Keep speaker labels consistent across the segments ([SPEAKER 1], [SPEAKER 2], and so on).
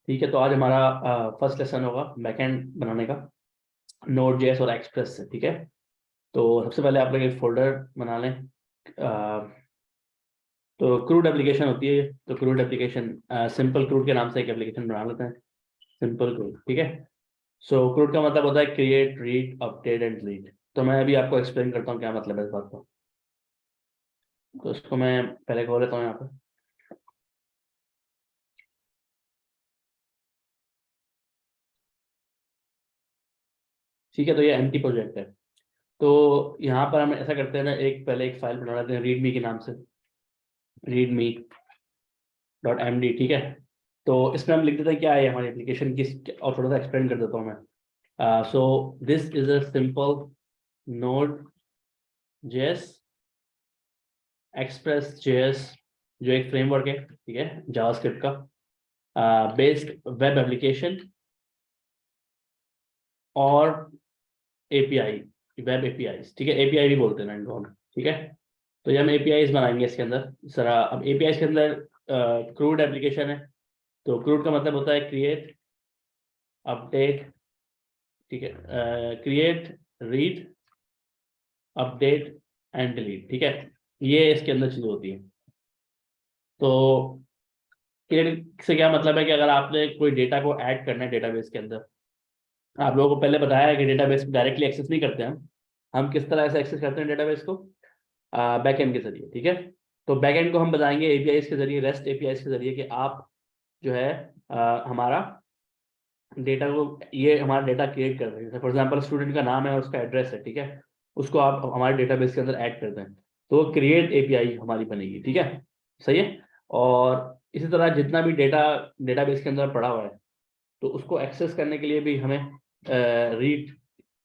[SPEAKER 1] ठीक है, तो आज हमारा फर्स्ट लेसन होगा बैकएंड बनाने का नोड जेएस और एक्सप्रेस से। ठीक है, तो सबसे पहले आप लोग एक फोल्डर बना लें। तो क्रूड एप्लीकेशन होती है, तो क्रूड एप्लीकेशन सिंपल क्रूड के नाम से एक एप्लीकेशन बना लेते हैं, सिंपल क्रूड। ठीक है, सो क्रूड का मतलब होता है create, read, update and delete. तो मैं अभी आपको एक्सप्लेन करता हूँ क्या मतलब है इस बात का। तो इसको मैं पहले खोल लेता हूँ यहाँ पर। ठीक है, तो ये एम्प्टी प्रोजेक्ट है। तो यहाँ पर हम ऐसा करते हैं ना, पहले एक फाइल बना लेते हैं रीडमी के नाम से, रीडमी डॉट एम डी। ठीक है, तो इसमें हम लिख देते हैं क्या है हमारी एप्लीकेशन किस, और थोड़ा सा एक्सप्लेन कर देता हूँ मैं। So this is a simple node JS express JS, जो एक फ्रेमवर्क है, ठीक है, जावास्क्रिप्ट का बेस्ड वेब एप्लीकेशन और एपीआई, वेब एपीआई। ठीक है, एपीआई भी बोलते हैं ना इनको हम। ठीक है, तो ये हम एपीआईज बनाएंगे इसके अंदर सारा। अब एपीआई के अंदर क्रूड एप्लीकेशन है, तो क्रूड का मतलब होता है क्रिएट, अपडेट, ठीक है, create, read, update and delete. ठीक है, ये इसके अंदर चीज होती है। तो क्रिएट से क्या मतलब है कि अगर आपने कोई डेटा को ऐड करना है डेटाबेस के अंदर, आप लोगों को पहले बताया है कि डेटाबेस डायरेक्टली एक्सेस नहीं करते हम किस तरह से एक्सेस करते हैं डेटाबेस को, बैकएंड के जरिए। ठीक है, तो बैकएंड को हम बताएंगे एपीआईज के जरिए, रेस्ट एपीआईज के जरिए, कि आप जो है हमारा डेटा को, ये हमारा डेटा क्रिएट कर रहे हैं। फॉर एग्जांपल स्टूडेंट का नाम है और उसका एड्रेस है, ठीक है, उसको आप हमारे डेटाबेस के अंदर ऐड करते हैं, तो क्रिएट एपीआई हमारी बनेगी। ठीक है, सही है। और इसी तरह जितना भी डेटा डेटाबेस के अंदर पड़ा हुआ है, तो उसको एक्सेस करने के लिए भी हमें रीड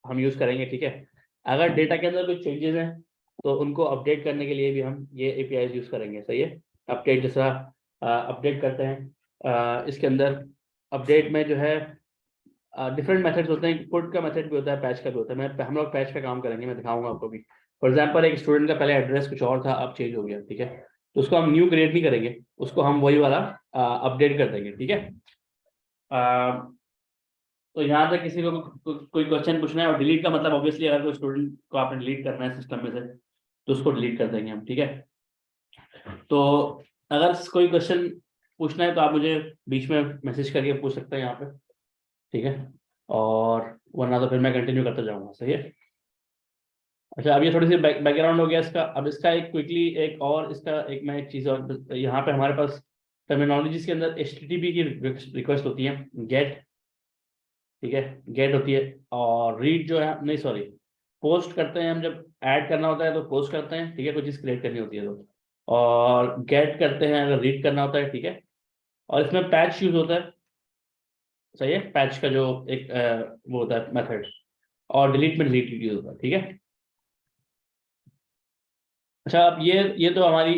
[SPEAKER 1] हम यूज करेंगे। ठीक है, अगर डेटा के अंदर कोई चेंजेस हैं तो उनको अपडेट करने के लिए भी हम ये एपीआई यूज करेंगे। सही है, अपडेट जैसा अपडेट करते हैं इसके अंदर। अपडेट में जो है डिफरेंट मेथड्स होते हैं, पुट का मेथड भी होता है, पैच का भी होता है। हम लोग पैच का काम करेंगे, मैं दिखाऊंगा आपको भी। फॉर एग्जांपल एक स्टूडेंट का पहले एड्रेस कुछ और था, अब चेंज हो गया। ठीक है, तो उसको हम न्यू क्रिएट नहीं करेंगे, उसको हम वही वाला अपडेट कर देंगे। ठीक है, तो यहाँ तक किसी को कोई क्वेश्चन पूछना है। और डिलीट का मतलब ऑब्वियसली अगर कोई स्टूडेंट को आपने डिलीट करना है सिस्टम में से, तो उसको डिलीट कर देंगे हम। ठीक है, तो अगर कोई क्वेश्चन पूछना है तो आप मुझे बीच में मैसेज करके पूछ सकते हैं यहाँ पे। ठीक है, और वरना तो फिर मैं कंटिन्यू करता जाऊंगा। सही है। अच्छा, अब ये थोड़ी सी बैकग्राउंड हो गया इसका। अब इसका एक क्विकली एक और इसका एक मैं एक चीज़ और, यहाँ पे हमारे पास टर्मिनोलॉजीज के अंदर HTTP की रिक्वेस्ट होती है, गेट, ठीक है, गेट होती है। और रीड जो है, नहीं सॉरी, पोस्ट करते हैं हम जब ऐड करना होता है तो पोस्ट करते हैं। ठीक है, कोई चीज़ क्रिएट करनी होती है तो। और गेट करते हैं अगर रीड करना होता है। ठीक है, और इसमें पैच यूज होता है। सही है, पैच का जो एक वो होता है मेथड। और डिलीट में डिलीट यूज होता है। ठीक है, अच्छा, अब ये तो हमारी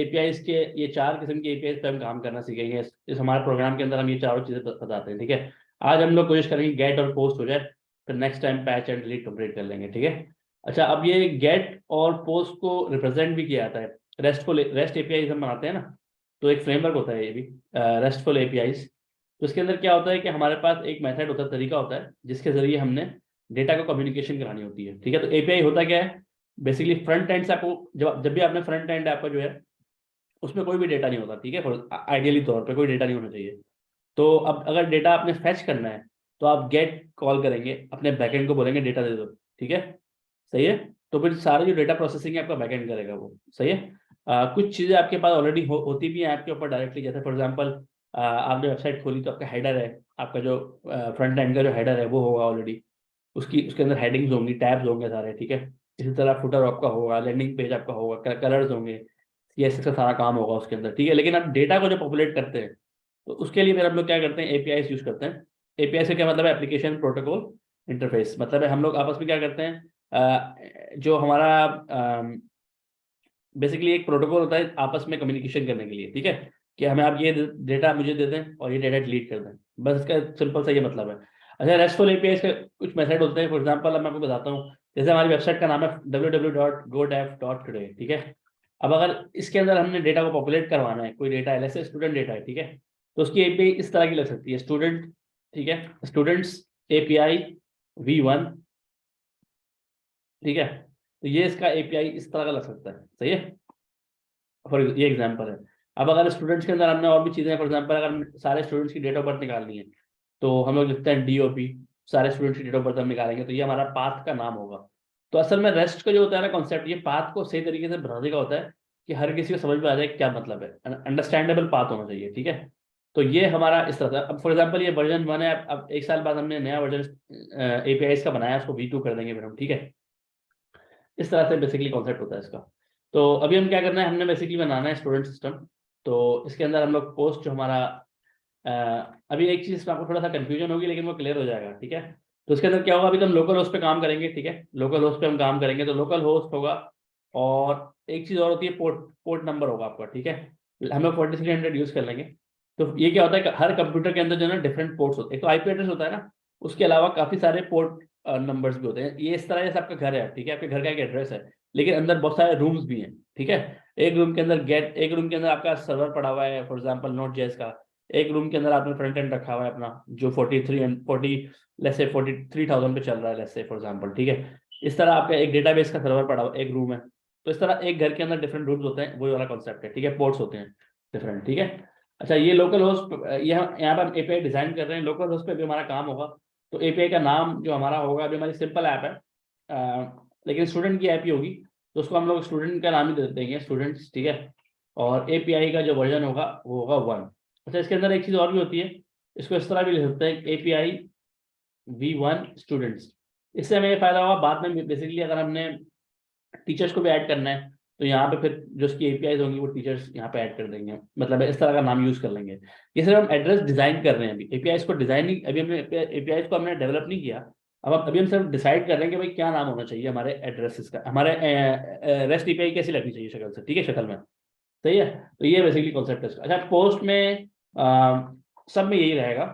[SPEAKER 1] एपीआईज के, ये चार किस्म की एपीआईज पे हम काम करना सीखेंगे इस हमारे प्रोग्राम के अंदर। हम ये चारों चीजें बताते हैं। ठीक है, आज हम लोग कोशिश करेंगे गेट और पोस्ट हो जाए, फिर next time patch and delete complete कर लेंगे। ठीक है, अच्छा, अब ये गेट और पोस्ट को रिप्रेजेंट भी किया जाता है। रेस्ट एपीआईज हम बनाते हैं ना, तो एक फ्रेमवर्क होता है ये भी, रेस्टफुल एपीआईज। तो इसके अंदर क्या होता है कि हमारे पास एक मेथड होता है, तरीका होता है, जिसके जरिए हमने डेटा को कम्युनिकेशन करानी होती है। ठीक है, तो एपीआई होता क्या है, बेसिकली फ्रंट एंड से आपको, जब जब भी आपने फ्रंट एंड आपका जो है उसमें कोई भी डेटा नहीं होता। ठीक है, आइडियली तौर पे कोई डेटा नहीं होना चाहिए। तो अब अगर डेटा आपने फैच करना है तो आप गेट कॉल करेंगे, अपने बैकएंड को बोलेंगे डेटा दे दो। ठीक है, सही है। तो फिर सारा जो डेटा प्रोसेसिंग है आपका बैकएंड करेगा वो। सही है। कुछ चीज़ें आपके पास ऑलरेडी होती भी हैं ऐप के ऊपर डायरेक्टली, जैसे फॉर एग्जांपल आपने वेबसाइट खोली तो आपका हेडर है, आपका जो फ्रंट एंड का जो हेडर है वो होगा ऑलरेडी, उसकी उसके अंदर हेडिंग्स होंगी, टैब्स होंगे सारे। ठीक है, इसी तरह फुटर आपका होगा, लैंडिंग पेज आपका होगा, कलर्स होंगे, ये ऐसा सारा काम होगा उसके अंदर। ठीक है, लेकिन आप डेटा को जो पॉपुलेट करते हैं तो उसके लिए फिर हम लोग क्या करते हैं, एपीआई यूज करते हैं। एपीआई से क्या मतलब है, एप्लीकेशन प्रोटोकॉल इंटरफेस। मतलब है हम लोग आपस में क्या करते हैं, जो हमारा बेसिकली एक प्रोटोकॉल होता है आपस में कम्युनिकेशन करने के लिए। ठीक है, कि हमें आप ये डेटा मुझे दे दें और ये डेटा डिलीट कर दें, बस इसका सिंपल सा ये मतलब है। अच्छा, रेस्टफुल एपीआई के कुछ मेथड होते हैं। फॉर एग्जांपल मैं आपको बताता हूँ, जैसे हमारी वेबसाइट का नाम है www.godev.today। ठीक है, अब अगर इसके अंदर हमने डेटा को पॉपुलेट करवाना है, कोई डेटा है, जैसे स्टूडेंट डेटा है, ठीक है, तो उसकी एपीआई इस तरह की लग सकती है, स्टूडेंट, ठीक है, स्टूडेंट्स एपीआई V1, ठीक है। तो ये इसका एपीआई इस तरह का लग सकता है, सही है, फॉर ये एग्जांपल है। अब अगर स्टूडेंट्स के अंदर हमने और भी चीजें, फॉर एग्जांपल अगर सारे स्टूडेंट्स की डेट ऑफ बर्थ निकालनी है, तो हम लोग लिखते हैं DOP, सारे स्टूडेंट्स की डेट ऑफ बर्थ हम निकालेंगे, तो ये हमारा पाथ का नाम होगा। तो असल में रेस्ट का जो होता है ना कॉन्सेप्ट, ये पाथ को सही तरीके से बनाने का होता है कि हर किसी को समझ में आ जाए क्या मतलब है, अंडरस्टैंडेबल पाथ होना चाहिए, ठीक है। तो ये हमारा इस तरह था। अब फॉर एग्जाम्पल ये वर्जन 1 है, अब 1 साल बाद हमने नया वर्जन एपीआई का बनाया, उसको V2 कर देंगे फिर हम, ठीक है। इस तरह से बेसिकली कॉन्सेप्ट होता है इसका। तो अभी हम क्या करना है, हमने बेसिकली बनाना है स्टूडेंट सिस्टम। तो इसके अंदर हम लोग पोस्ट जो हमारा अ, अभी एक चीज में आपको थोड़ा सा कंफ्यूजन होगी, लेकिन वो क्लियर हो जाएगा, ठीक है। तो इसके अंदर क्या होगा, अभी तो हम लोकल होस्ट पे काम करेंगे, ठीक है, लोकल होस्ट पे हम काम करेंगे, तो लोकल होस्ट होगा। और एक चीज और होती है, पोर्ट पोर्ट नंबर होगा आपका, ठीक है। हम लोग 4300 यूज कर लेंगे। तो ये क्या होता है कि हर कंप्यूटर के अंदर जो है ना डिफरेंट पोर्ट्स होते हैं, एक तो आईपी एड्रेस होता है ना, उसके अलावा काफी सारे पोर्ट नंबर्स भी होते हैं। ये इस तरह जैसे आपका घर है, ठीक है, आपके घर का एक एड्रेस है, लेकिन अंदर बहुत सारे रूम्स भी हैं, ठीक है। एक रूम के अंदर आपका सर्वर पड़ा हुआ है, फॉर एग्जांपल Node.js का। एक रूम के अंदर आपने फ्रंट एंड रखा हुआ है अपना, जो 43,000 पे चल रहा है, लेट्स से फॉर एग्जांपल, ठीक है। इस तरह आपका एक डेटाबेस का सर्वर पड़ा हुआ एक रूम है। तो इस तरह एक घर के अंदर डिफरेंट रूम्स होते हैं, वही वाला कॉन्सेप्ट है, ठीक है, पोर्ट्स होते हैं डिफरेंट, ठीक है। अच्छा, ये लोकल होस्ट, यहाँ पर हम एपीआई डिजाइन कर रहे हैं, लोकल होस्ट पे भी हमारा काम होगा। तो एपीआई का नाम जो हमारा होगा, अभी हमारी सिंपल ऐप है, लेकिन स्टूडेंट की ऐप ही होगी, तो उसको हम लोग स्टूडेंट का नाम ही दे देंगे, स्टूडेंट्स, ठीक है। और एपीआई का जो वर्जन होगा वो होगा 1। अच्छा, इसके अंदर एक चीज़ और भी होती है, इसको इस तरह भी लिख सकते हैं, API V1 स्टूडेंट्स। इससे हमें ये फायदा होगा बाद में, बेसिकली अगर हमने टीचर्स को भी ऐड करना है, तो यहाँ पे फिर जो उसकी एपीआई होंगी वो टीचर्स यहाँ पे ऐड कर देंगे, मतलब इस तरह का नाम यूज कर लेंगे। ये सिर्फ हम एड्रेस डिजाइन कर रहे हैं, अभी एपीआई को डिजाइन नहीं, अभी हमने एपीआई को हमने डेवलप नहीं किया। अब अभी हम सिर्फ डिसाइड कर रहे हैं कि भाई क्या नाम होना चाहिए हमारे एड्रेसेस का, हमारे रेस्ट एपीआई कैसी लगनी चाहिए शक्ल से, ठीक है, शक्ल में, सही है। तो ये बेसिकली कॉन्सेप्ट है इसका। अच्छा, पोस्ट में सब में यही रहेगा,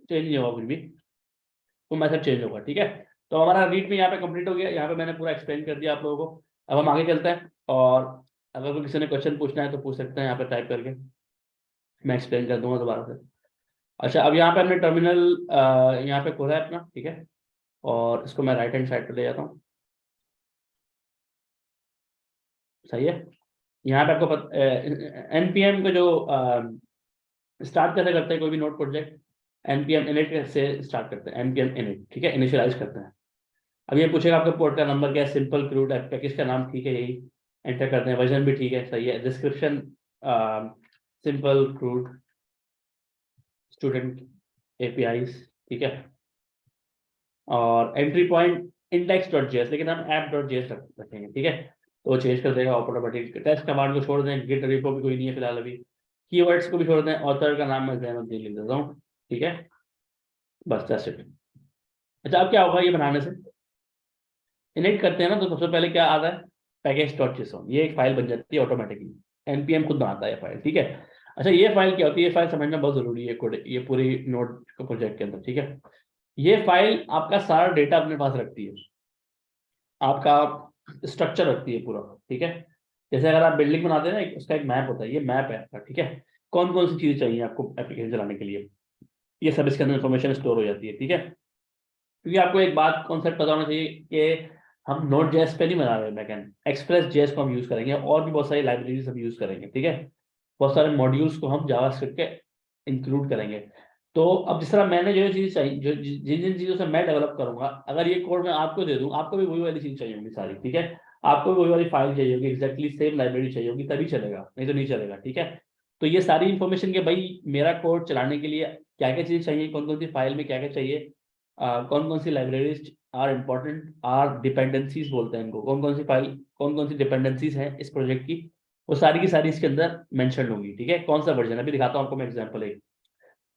[SPEAKER 1] चेंज नहीं होगा कुछ भी, तो मैथड चेंज होगा, ठीक है। तो हमारा रीड में यहाँ पे कंप्लीट हो गया, यहाँ पे मैंने पूरा एक्सप्लेन कर दिया आप लोगों को। अब हम आगे चलते हैं, और अगर कोई किसी ने क्वेश्चन पूछना है तो पूछ सकते हैं यहाँ पे टाइप करके, मैं एक्सप्लेन कर दूंगा दोबारा से। अच्छा, अब यहाँ पे हमने टर्मिनल यहाँ पे खोला है अपना, ठीक है, और इसको मैं राइट हैंड साइड पे ले जाता हूँ, सही है। यहाँ पे आपको NPM का जो स्टार्ट कैसे करते हैं कोई भी नोट प्रोजेक्ट, NPM init से स्टार्ट करते हैं, NPM init, ठीक है, इनिशियलाइज करते हैं। अब ये पूछेगा आपका पोर्ट का नंबर क्या है, सिंपल क्रूड पैकेज का नाम, ठीक है, यही एंटर करते हैं, वर्जन भी ठीक है, सही है, description simple crude student APIs, ठीक है। और एंट्री पॉइंट index.js, लेकिन हम app.js रखेंगे, ठीक है, तो वो चेंज कर देगा ऑटोमेटिक। टेस्ट कमांड को छोड़ दें, गिट रिपो भी कोई नहीं है फिलहाल अभी। कीवर्ड्स को भी छोड़ दें, ऑथर का नाम मैं जैनुद्दीन लिख देता हूँ, ठीक है, बस दैट्स इट। अच्छा, अब क्या होगा ये बनाने से, इनिट करते हैं ना, तो सबसे पहले क्या आता है, पैकेज.json, ये एक फाइल बन जाती है ऑटोमेटिकली, NPM खुद बनाता है ये फाइल, ठीक है। अच्छा, ये फाइल क्या होती है, ये फाइल समझना बहुत जरूरी है कोड, ये पूरी नोड प्रोजेक्ट के अंदर, ठीक है। ये फाइल आपका सारा डेटा अपने पास रखती है, आपका स्ट्रक्चर रखती है पूरा, ठीक है। जैसे अगर आप बिल्डिंग बनाते हैं ना, उसका एक मैप होता है, ये मैप है आपका, ठीक है। कौन कौन सी चीजें चाहिए आपको एप्लीकेशन चलाने के लिए, ये सब इसके अंदर इन्फॉर्मेशन स्टोर हो जाती है, ठीक है। क्योंकि आपको एक बात कॉन्सेप्ट पता होना चाहिए कि हम नोट जेएस पे नहीं बना रहे बैकएंड, एक्सप्रेस जेएस को हम यूज करेंगे, और भी बहुत सारी लाइब्रेरीज हम यूज करेंगे, ठीक है। बहुत सारे मॉड्यूल्स को हम जावास्क्रिप्ट के इंक्लूड करेंगे। तो अब जिस तरह मैंने जो चीज़ चाहिए, जो जिन जिन चीज़ों से मैं डेवलप करूंगा, अगर ये कोड मैं आपको दे दूं, आपको भी वही वाली चीज़ चाहिए होगी सारी, ठीक है। आपको भी वही वाली फाइल चाहिए होगी, एग्जैक्टली सेम लाइब्रेरी चाहिए होगी, तभी चलेगा, नहीं तो नहीं चलेगा, ठीक है। तो ये सारी इन्फॉर्मेशन के भाई मेरा कोड चलाने के लिए क्या क्या चीज़ चाहिए, कौन कौन सी फाइल में क्या क्या चाहिए, कौन कौन सी libraries are important, or dependencies बोलते हैं इनको, कौन कौन सी फाइल, कौन कौन सी डिपेंडेंसीज हैं इस प्रोजेक्ट की, वो सारी की सारी इसके अंदर मेंशन होंगी, ठीक है। कौन सा वर्जन, अभी दिखाता हूँ आपको मैं एग्जांपल एक।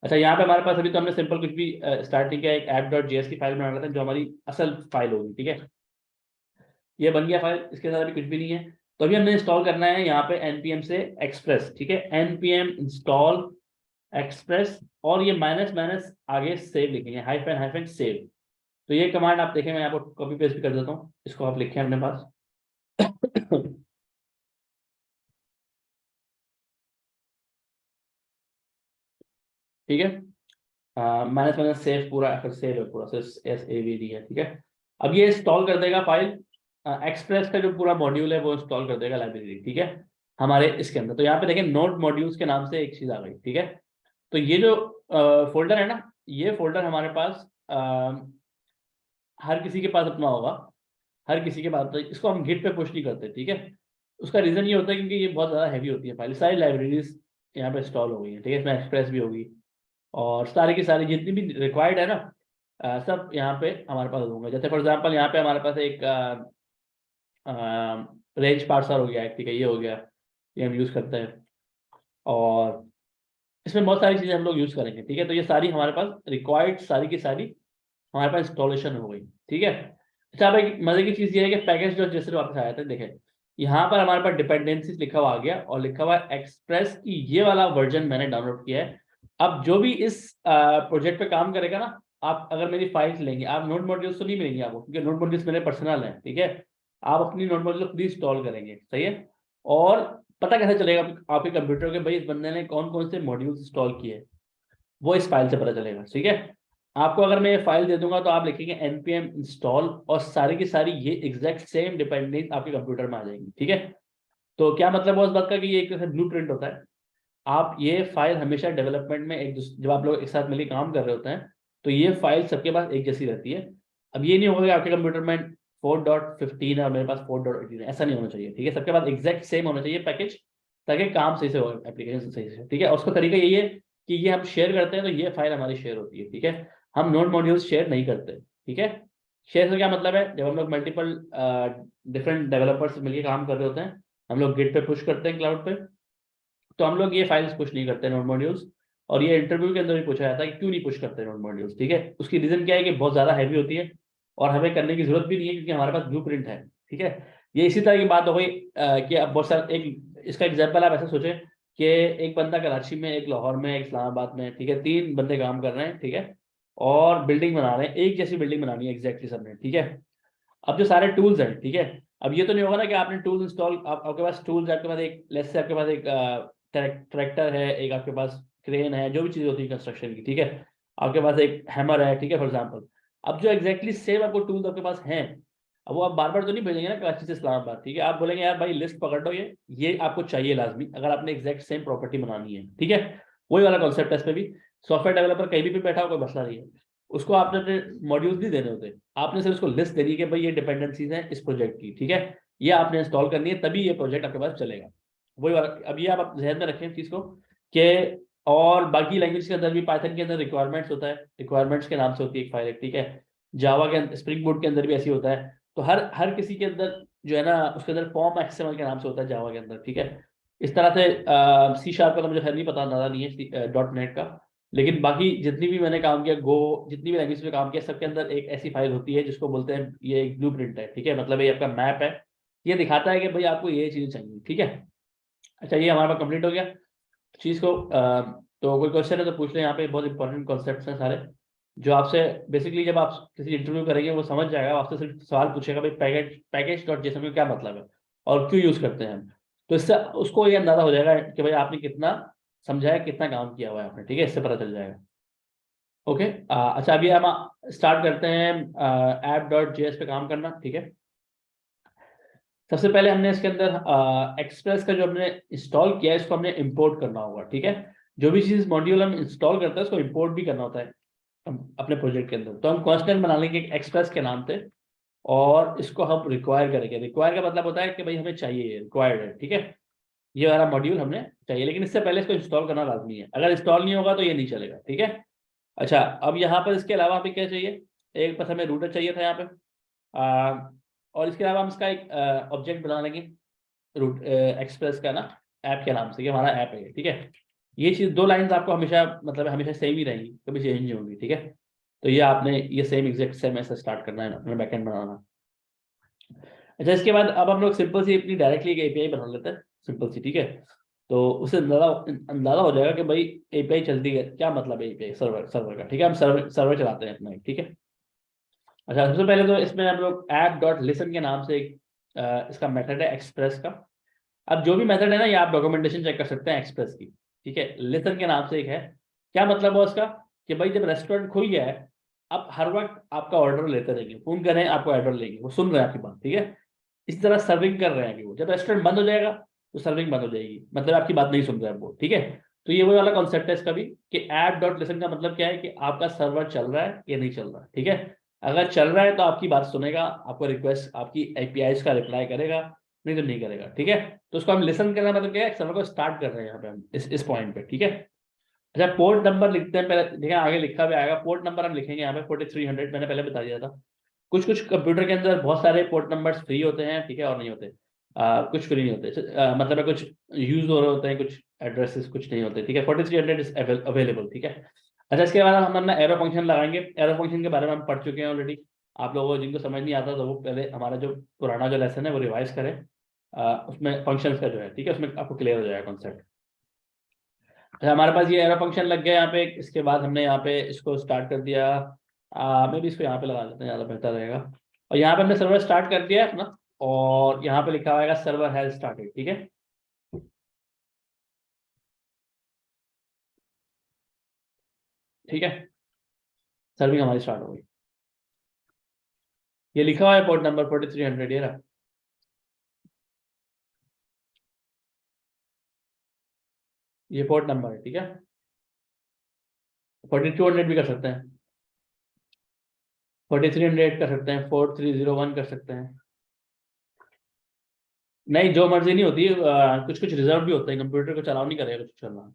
[SPEAKER 1] अच्छा, यहाँ पे हमारे पास अभी तो हमने सिंपल कुछ भी स्टार्टिंग का एक app.js की फाइल बना रहे थे, जो हमारी असल फाइल होगी, ठीक है। ये बन गया फाइल, इसके साथ अभी कुछ भी नहीं है। तो अभी हमने इंस्टॉल करना है यहाँ पे npm से एक्सप्रेस, ठीक है, npm इंस्टॉल एक्सप्रेस, और ये माइनस माइनस आगे सेव लिखेंगे, हाइफन हाइफन सेव। तो ये कमांड आप देखें, मैं यहाँ पर कॉपी पेस्ट भी कर देता हूँ, इसको आप लिखें अपने पास। ठीक है। माइनस माइनस सेव पूरा, फिर सेव है पूरा, SAVD है, ठीक है। अब ये इंस्टॉल कर देगा फाइल, एक्सप्रेस का जो पूरा मॉड्यूल है वो इंस्टॉल कर देगा लाइब्रेरी, ठीक है, हमारे इसके अंदर। तो यहाँ पे देखें नोड मॉड्यूल्स के नाम से एक चीज आ गई, ठीक है। तो ये जो फोल्डर है ना, ये फोल्डर हमारे पास हर किसी के पास अपना होगा, हर किसी के पास। तो इसको हम गिट पे पुश नहीं करते, ठीक है। उसका रीजन ये होता है क्योंकि ये बहुत ज्यादा हैवी होती है फाइल, सारी लाइब्रेरीज यहाँ पे इंस्टॉल हो गई है, ठीक है। इसमें एक्सप्रेस भी होगी और सारी की सारी जितनी भी रिक्वायर्ड है ना, सब यहाँ पे हमारे पास होंगे। जैसे फॉर एग्जांपल यहाँ पे हमारे पास एक रेंज पार्सर हो गया, ठीक है, ये हो गया, ये हम यूज करते हैं। और इसमें बहुत सारी चीजें हम लोग यूज करेंगे, ठीक है। तो ये सारी हमारे पास रिक्वायर्ड, सारी की सारी हमारे पास इंस्टॉलेशन हो गई, ठीक है। अच्छा भाई, मजे की चीज ये है कि पैकेज डॉट जेसर वापस आया था, देखें यहाँ पर हमारे पास डिपेंडेंसीज लिखा हुआ आ गया और लिखा हुआ एक्सप्रेस की ये वाला वर्जन मैंने डाउनलोड किया है। अब जो भी इस प्रोजेक्ट पे काम करेगा ना, आप अगर मेरी फाइल्स लेंगे, आप नोड मॉड्यूल्स तो नहीं मिलेंगे आपको, क्योंकि नोड मॉड्यूल्स मेरे पर्सनल हैं, ठीक है। आप अपनी नोड मॉड्यूल खुद इंस्टॉल करेंगे, सही है। और पता कैसे चलेगा आपके कंप्यूटर के भाई इस बंदे ने कौन कौन से मॉड्यूल्स इंस्टॉल किए, वो इस फाइल से पता चलेगा, ठीक है। आपको अगर मैं ये फाइल दे दूंगा तो आप लिखेंगे npm इंस्टॉल और सारी की सारी ये एग्जैक्ट सेम डिपेंडेंस आपके कंप्यूटर में आ जाएंगी, ठीक है। तो क्या मतलब है उस बात का कि ये एक तरह से ब्लू प्रिंट होता है। आप ये फाइल हमेशा डेवलपमेंट में जब आप लोग एक साथ मिलकर काम कर रहे होते हैं, तो ये फाइल सबके पास एक जैसी रहती है। अब ये नहीं होगा कि आपके कंप्यूटर में 4.15 है और मेरे पास 4.18 है, ऐसा नहीं होना चाहिए, ठीक है। सबके पास एग्जैक्ट सेम होना चाहिए पैकेज, ताकि काम सही से हो, एप्लीकेशन सही से, ठीक है। और उसका तरीका यही है कि ये हम शेयर करते हैं तो ये फाइल हमारी शेयर होती है, ठीक है। हम नोड मॉड्यूल्स शेयर नहीं करते, ठीक है। शेयर से क्या मतलब है, जब हम लोग मल्टीपल डिफरेंट डेवलपर्स मिलकर काम कर रहे होते हैं, हम लोग गिट पे पुश करते हैं क्लाउड पे, तो हम लोग ये फाइल्स पुश नहीं करते नोड मॉड्यूल्स। और ये इंटरव्यू के अंदर भी पूछा जाता है कि क्यों नहीं पुश करते नोड मॉड्यूल्स, ठीक है। उसकी रीजन क्या है कि बहुत ज्यादा हैवी होती है और हमें करने की जरूरत भी नहीं है, क्योंकि हमारे पास ब्लू प्रिंट है, ठीक है। ये इसी तरह की बात हो गई कि अब बहुत सारा, एक इसका एग्जाम्पल आप ऐसे सोचें कि एक बंदा कराची में, एक लाहौर में, एक इस्लामाबाद में, ठीक है, तीन बंदे काम कर रहे हैं, ठीक है। और बिल्डिंग बना रहे हैं, एक जैसी बिल्डिंग बनानी है एग्जैक्टली सबने, ठीक है। अब जो सारे टूल्स हैं, ठीक है, अब ये तो नहीं होगा ना कि आपने टूल इंस्टॉल, आपके पास टूल्स, आपके पास एक लेट्स से आपके पास एक ट्रैक्टर है, एक आपके पास क्रेन है, जो भी चीज़ होती है कंस्ट्रक्शन की, ठीक है। आपके पास एक हैमर है, ठीक है, फॉर एग्जाम्पल। अब जो एग्जैक्टली सेम आपको टूल्स आपके पास हैं, अब वो आप बार बार तो नहीं भेजेंगे ना कराची से इस्लामाबाद, ठीक है। आप बोलेंगे यार भाई लिस्ट पकड़ लो, ये आपको चाहिए लाजमी, अगर आपने एग्जैक्ट सेम प्रॉपर्टी बनानी है, ठीक है। वही वाला कॉन्सेप्ट है इस पे भी। सॉफ्टवेयर डेवलपर कहीं भी बैठा हो, कोई मसला नहीं है, उसको आपने अपने मॉड्यूल्स नहीं देने होते, आपने सिर्फ उसको लिस्ट देनी है कि भाई ये डिपेंडेंसीज हैं इस प्रोजेक्ट की, ठीक है। ये आपने इंस्टॉल करनी है, तभी ये प्रोजेक्ट आपके पास चलेगा। वही वाला, अब ये आप ध्यान में रखें चीज को कि, और बाकी लैंग्वेज के अंदर भी, पाइथन के अंदर रिक्वायरमेंट्स होता है, रिक्वायरमेंट्स के नाम से होती है एक फाइल, ठीक है। जावा के अंदर, स्प्रिंग बूट के अंदर भी ऐसी होता है। तो हर हर किसी के अंदर जो है ना, उसके अंदर फॉर्म एक्सएमएल के नाम से होता है जावा के अंदर, ठीक है। इस तरह से सी शार्प का तो मुझे खैर नहीं पता, अंदाजा नहीं है डॉट नेट का। लेकिन बाकी जितनी भी मैंने काम किया, गो, जितनी भी लैंग्वेज में काम किया, सबके अंदर एक ऐसी फाइल होती है जिसको बोलते हैं, ये एक ब्लू प्रिंट है, ठीक है। मतलब ये आपका मैप है, ये दिखाता है कि भाई आपको ये चीज़ चाहिए, ठीक है। अच्छा, ये हमारे पास कंप्लीट हो गया चीज़ को। तो कोई क्वेश्चन है तो पूछ लें, यहाँ पे बहुत इंपॉर्टेंट कॉन्सेप्ट्स हैं सारे, जो आपसे बेसिकली जब आप किसी इंटरव्यू करेंगे वो समझ जाएगा, आपसे सिर्फ सवाल पूछेगा भाई पैकेज डॉट जेसन का क्या मतलब है और क्यों यूज़ करते हैं हम। तो इससे उसको ये अंदाजा हो जाएगा कि भाई आपने कितना समझा है, कितना काम किया हुआ है आपने, ठीक है, इससे पता चल जाएगा। ओके। अच्छा, अभी हम स्टार्ट करते हैं ऐप डॉट जेएस पे काम करना, ठीक है। सबसे पहले हमने इसके अंदर एक्सप्रेस का जो हमने इंस्टॉल किया है, इसको हमने इंपोर्ट करना होगा, ठीक है। जो भी चीज़ मॉड्यूल हम इंस्टॉल करते हैं उसको इंपोर्ट भी करना होता है अपने प्रोजेक्ट के अंदर। तो हम कांस्टेंट बना लेंगे एक्सप्रेस के नाम से, और इसको हम रिक्वायर करेंगे। रिक्वायर का मतलब होता है कि भाई हमें चाहिए, रिक्वायर्ड है, ठीक है, ये वाला मॉड्यूल हमने चाहिए, लेकिन इससे पहले इसको इंस्टॉल करना लाजमी है, अगर इंस्टॉल नहीं होगा तो ये नहीं चलेगा, ठीक है। अच्छा, अब यहाँ पर इसके अलावा हमें क्या चाहिए, एक बस हमें रूटर चाहिए था यहाँ पे, और इसके अलावा हम इसका एक ऑब्जेक्ट बना लेंगे रूट एक्सप्रेस का ना, ऐप के नाम से, ये हमारा ऐप है, ठीक है। ये चीज़ दो लाइंस आपको हमेशा, मतलब हमेशा सेम ही रहेंगी, कभी चेंज नहीं होगी, ठीक है। तो ये आपने ये सेम एग्जैक्ट सेम ऐसे स्टार्ट करना है अपना बैकएंड बनाना। अच्छा, इसके बाद अब हम लोग सिंपल सी अपनी डायरेक्टली एक एपीआई बना लेते हैं, सिंपल सी, ठीक है। तो उससे अंदाजा अंदाजा हो जाएगा कि भाई एपीआई चलती है, क्या मतलब है एपीआई, सर्वर सर्वर का, ठीक है। हम सर्वर सर्वर चलाते हैं अपना, ठीक है। अच्छा, सबसे पहले तो इसमें हम लोग ऐप डॉट लिसन के नाम से एक इसका मेथड है एक्सप्रेस का। अब जो भी मेथड है ना, ये आप डॉक्यूमेंटेशन चेक कर सकते हैं एक्सप्रेस की, ठीक है। लिसन के नाम से एक है, क्या मतलब है उसका, कि भाई जब रेस्टोरेंट खुल गया है, आप हर वक्त आपका ऑर्डर लेते रहेंगे, फोन करें आपको ऑर्डर लेंगे, वो सुन रहे हैं आपकी बात, ठीक है। इसी तरह सर्विंग कर रहे हैं अभी वो, जब रेस्टोरेंट बंद हो जाएगा तो सर्विंग बंद हो जाएगी, मतलब आपकी बात नहीं सुन रहे हैं वो, ठीक है। तो ये वही वाला कॉन्सेप्ट है इसका भी, कि ऐप डॉट लिसन का मतलब क्या है, कि आपका सर्वर चल रहा है या नहीं चल रहा है, ठीक है। अगर चल रहा है तो आपकी बात सुनेगा, आपको रिक्वेस्ट, आपकी एपीआई का रिप्लाई करेगा, नहीं तो नहीं करेगा, ठीक है। तो उसको हम लिसन करना मतलब क्या है, सर्वर को स्टार्ट कर रहे हैं यहाँ पे हम इस पॉइंट पे, ठीक है। अच्छा, पोर्ट नंबर लिखते हैं पहले, देखिए आगे लिखा भी आएगा, पोर्ट नंबर हम लिखेंगे यहाँ पे 4300, मैंने पहले बता दिया था। कुछ कुछ कंप्यूटर के अंदर बहुत सारे पोर्ट नंबर्स फ्री होते हैं, ठीक है, और नहीं होते। कुछ फ्री नहीं होते, मतलब है कुछ यूज हो रहे होते हैं, कुछ एड्रेसेस कुछ नहीं होते, ठीक है। 4300 इज अवेलेबल, ठीक है। अच्छा, इसके बाद हम अपना एरो फंक्शन लगाएंगे। एरो फंक्शन के बारे में हम पढ़ चुके हैं ऑलरेडी। आप लोगों को जिनको समझ नहीं आता तो वो पहले हमारा जो पुराना जो लेसन है वो रिवाइज करें, उसमें फंक्शंस का जो है, ठीक है, उसमें आपको क्लियर हो जाएगा कॉन्सेप्ट। अच्छा, हमारे पास ये एरो फंक्शन लग गया यहाँ पे। इसके बाद हमने यहाँ पे इसको स्टार्ट कर दिया। मैं भी इसको यहाँ पे लगा देते हैं, ज़्यादा बेहतर रहेगा। और यहाँ पे हमने सर्वर स्टार्ट कर दिया है अपना, और यहाँ पे लिखा हुआ सर्वर हैज स्टार्टेड, ठीक है। ठीक है, सर्विंग हमारी स्टार्ट हो गई। ये लिखा हुआ है पोर्ट नंबर 4300, ये रहा। ये पोर्ट नंबर है, ठीक है। 4200 भी कर सकते हैं, 4300 कर सकते हैं, 4301 कर सकते हैं। नहीं, जो मर्जी नहीं होती, कुछ कुछ रिजर्व भी होते हैं, कंप्यूटर को चलाओ नहीं करेगा कुछ करना।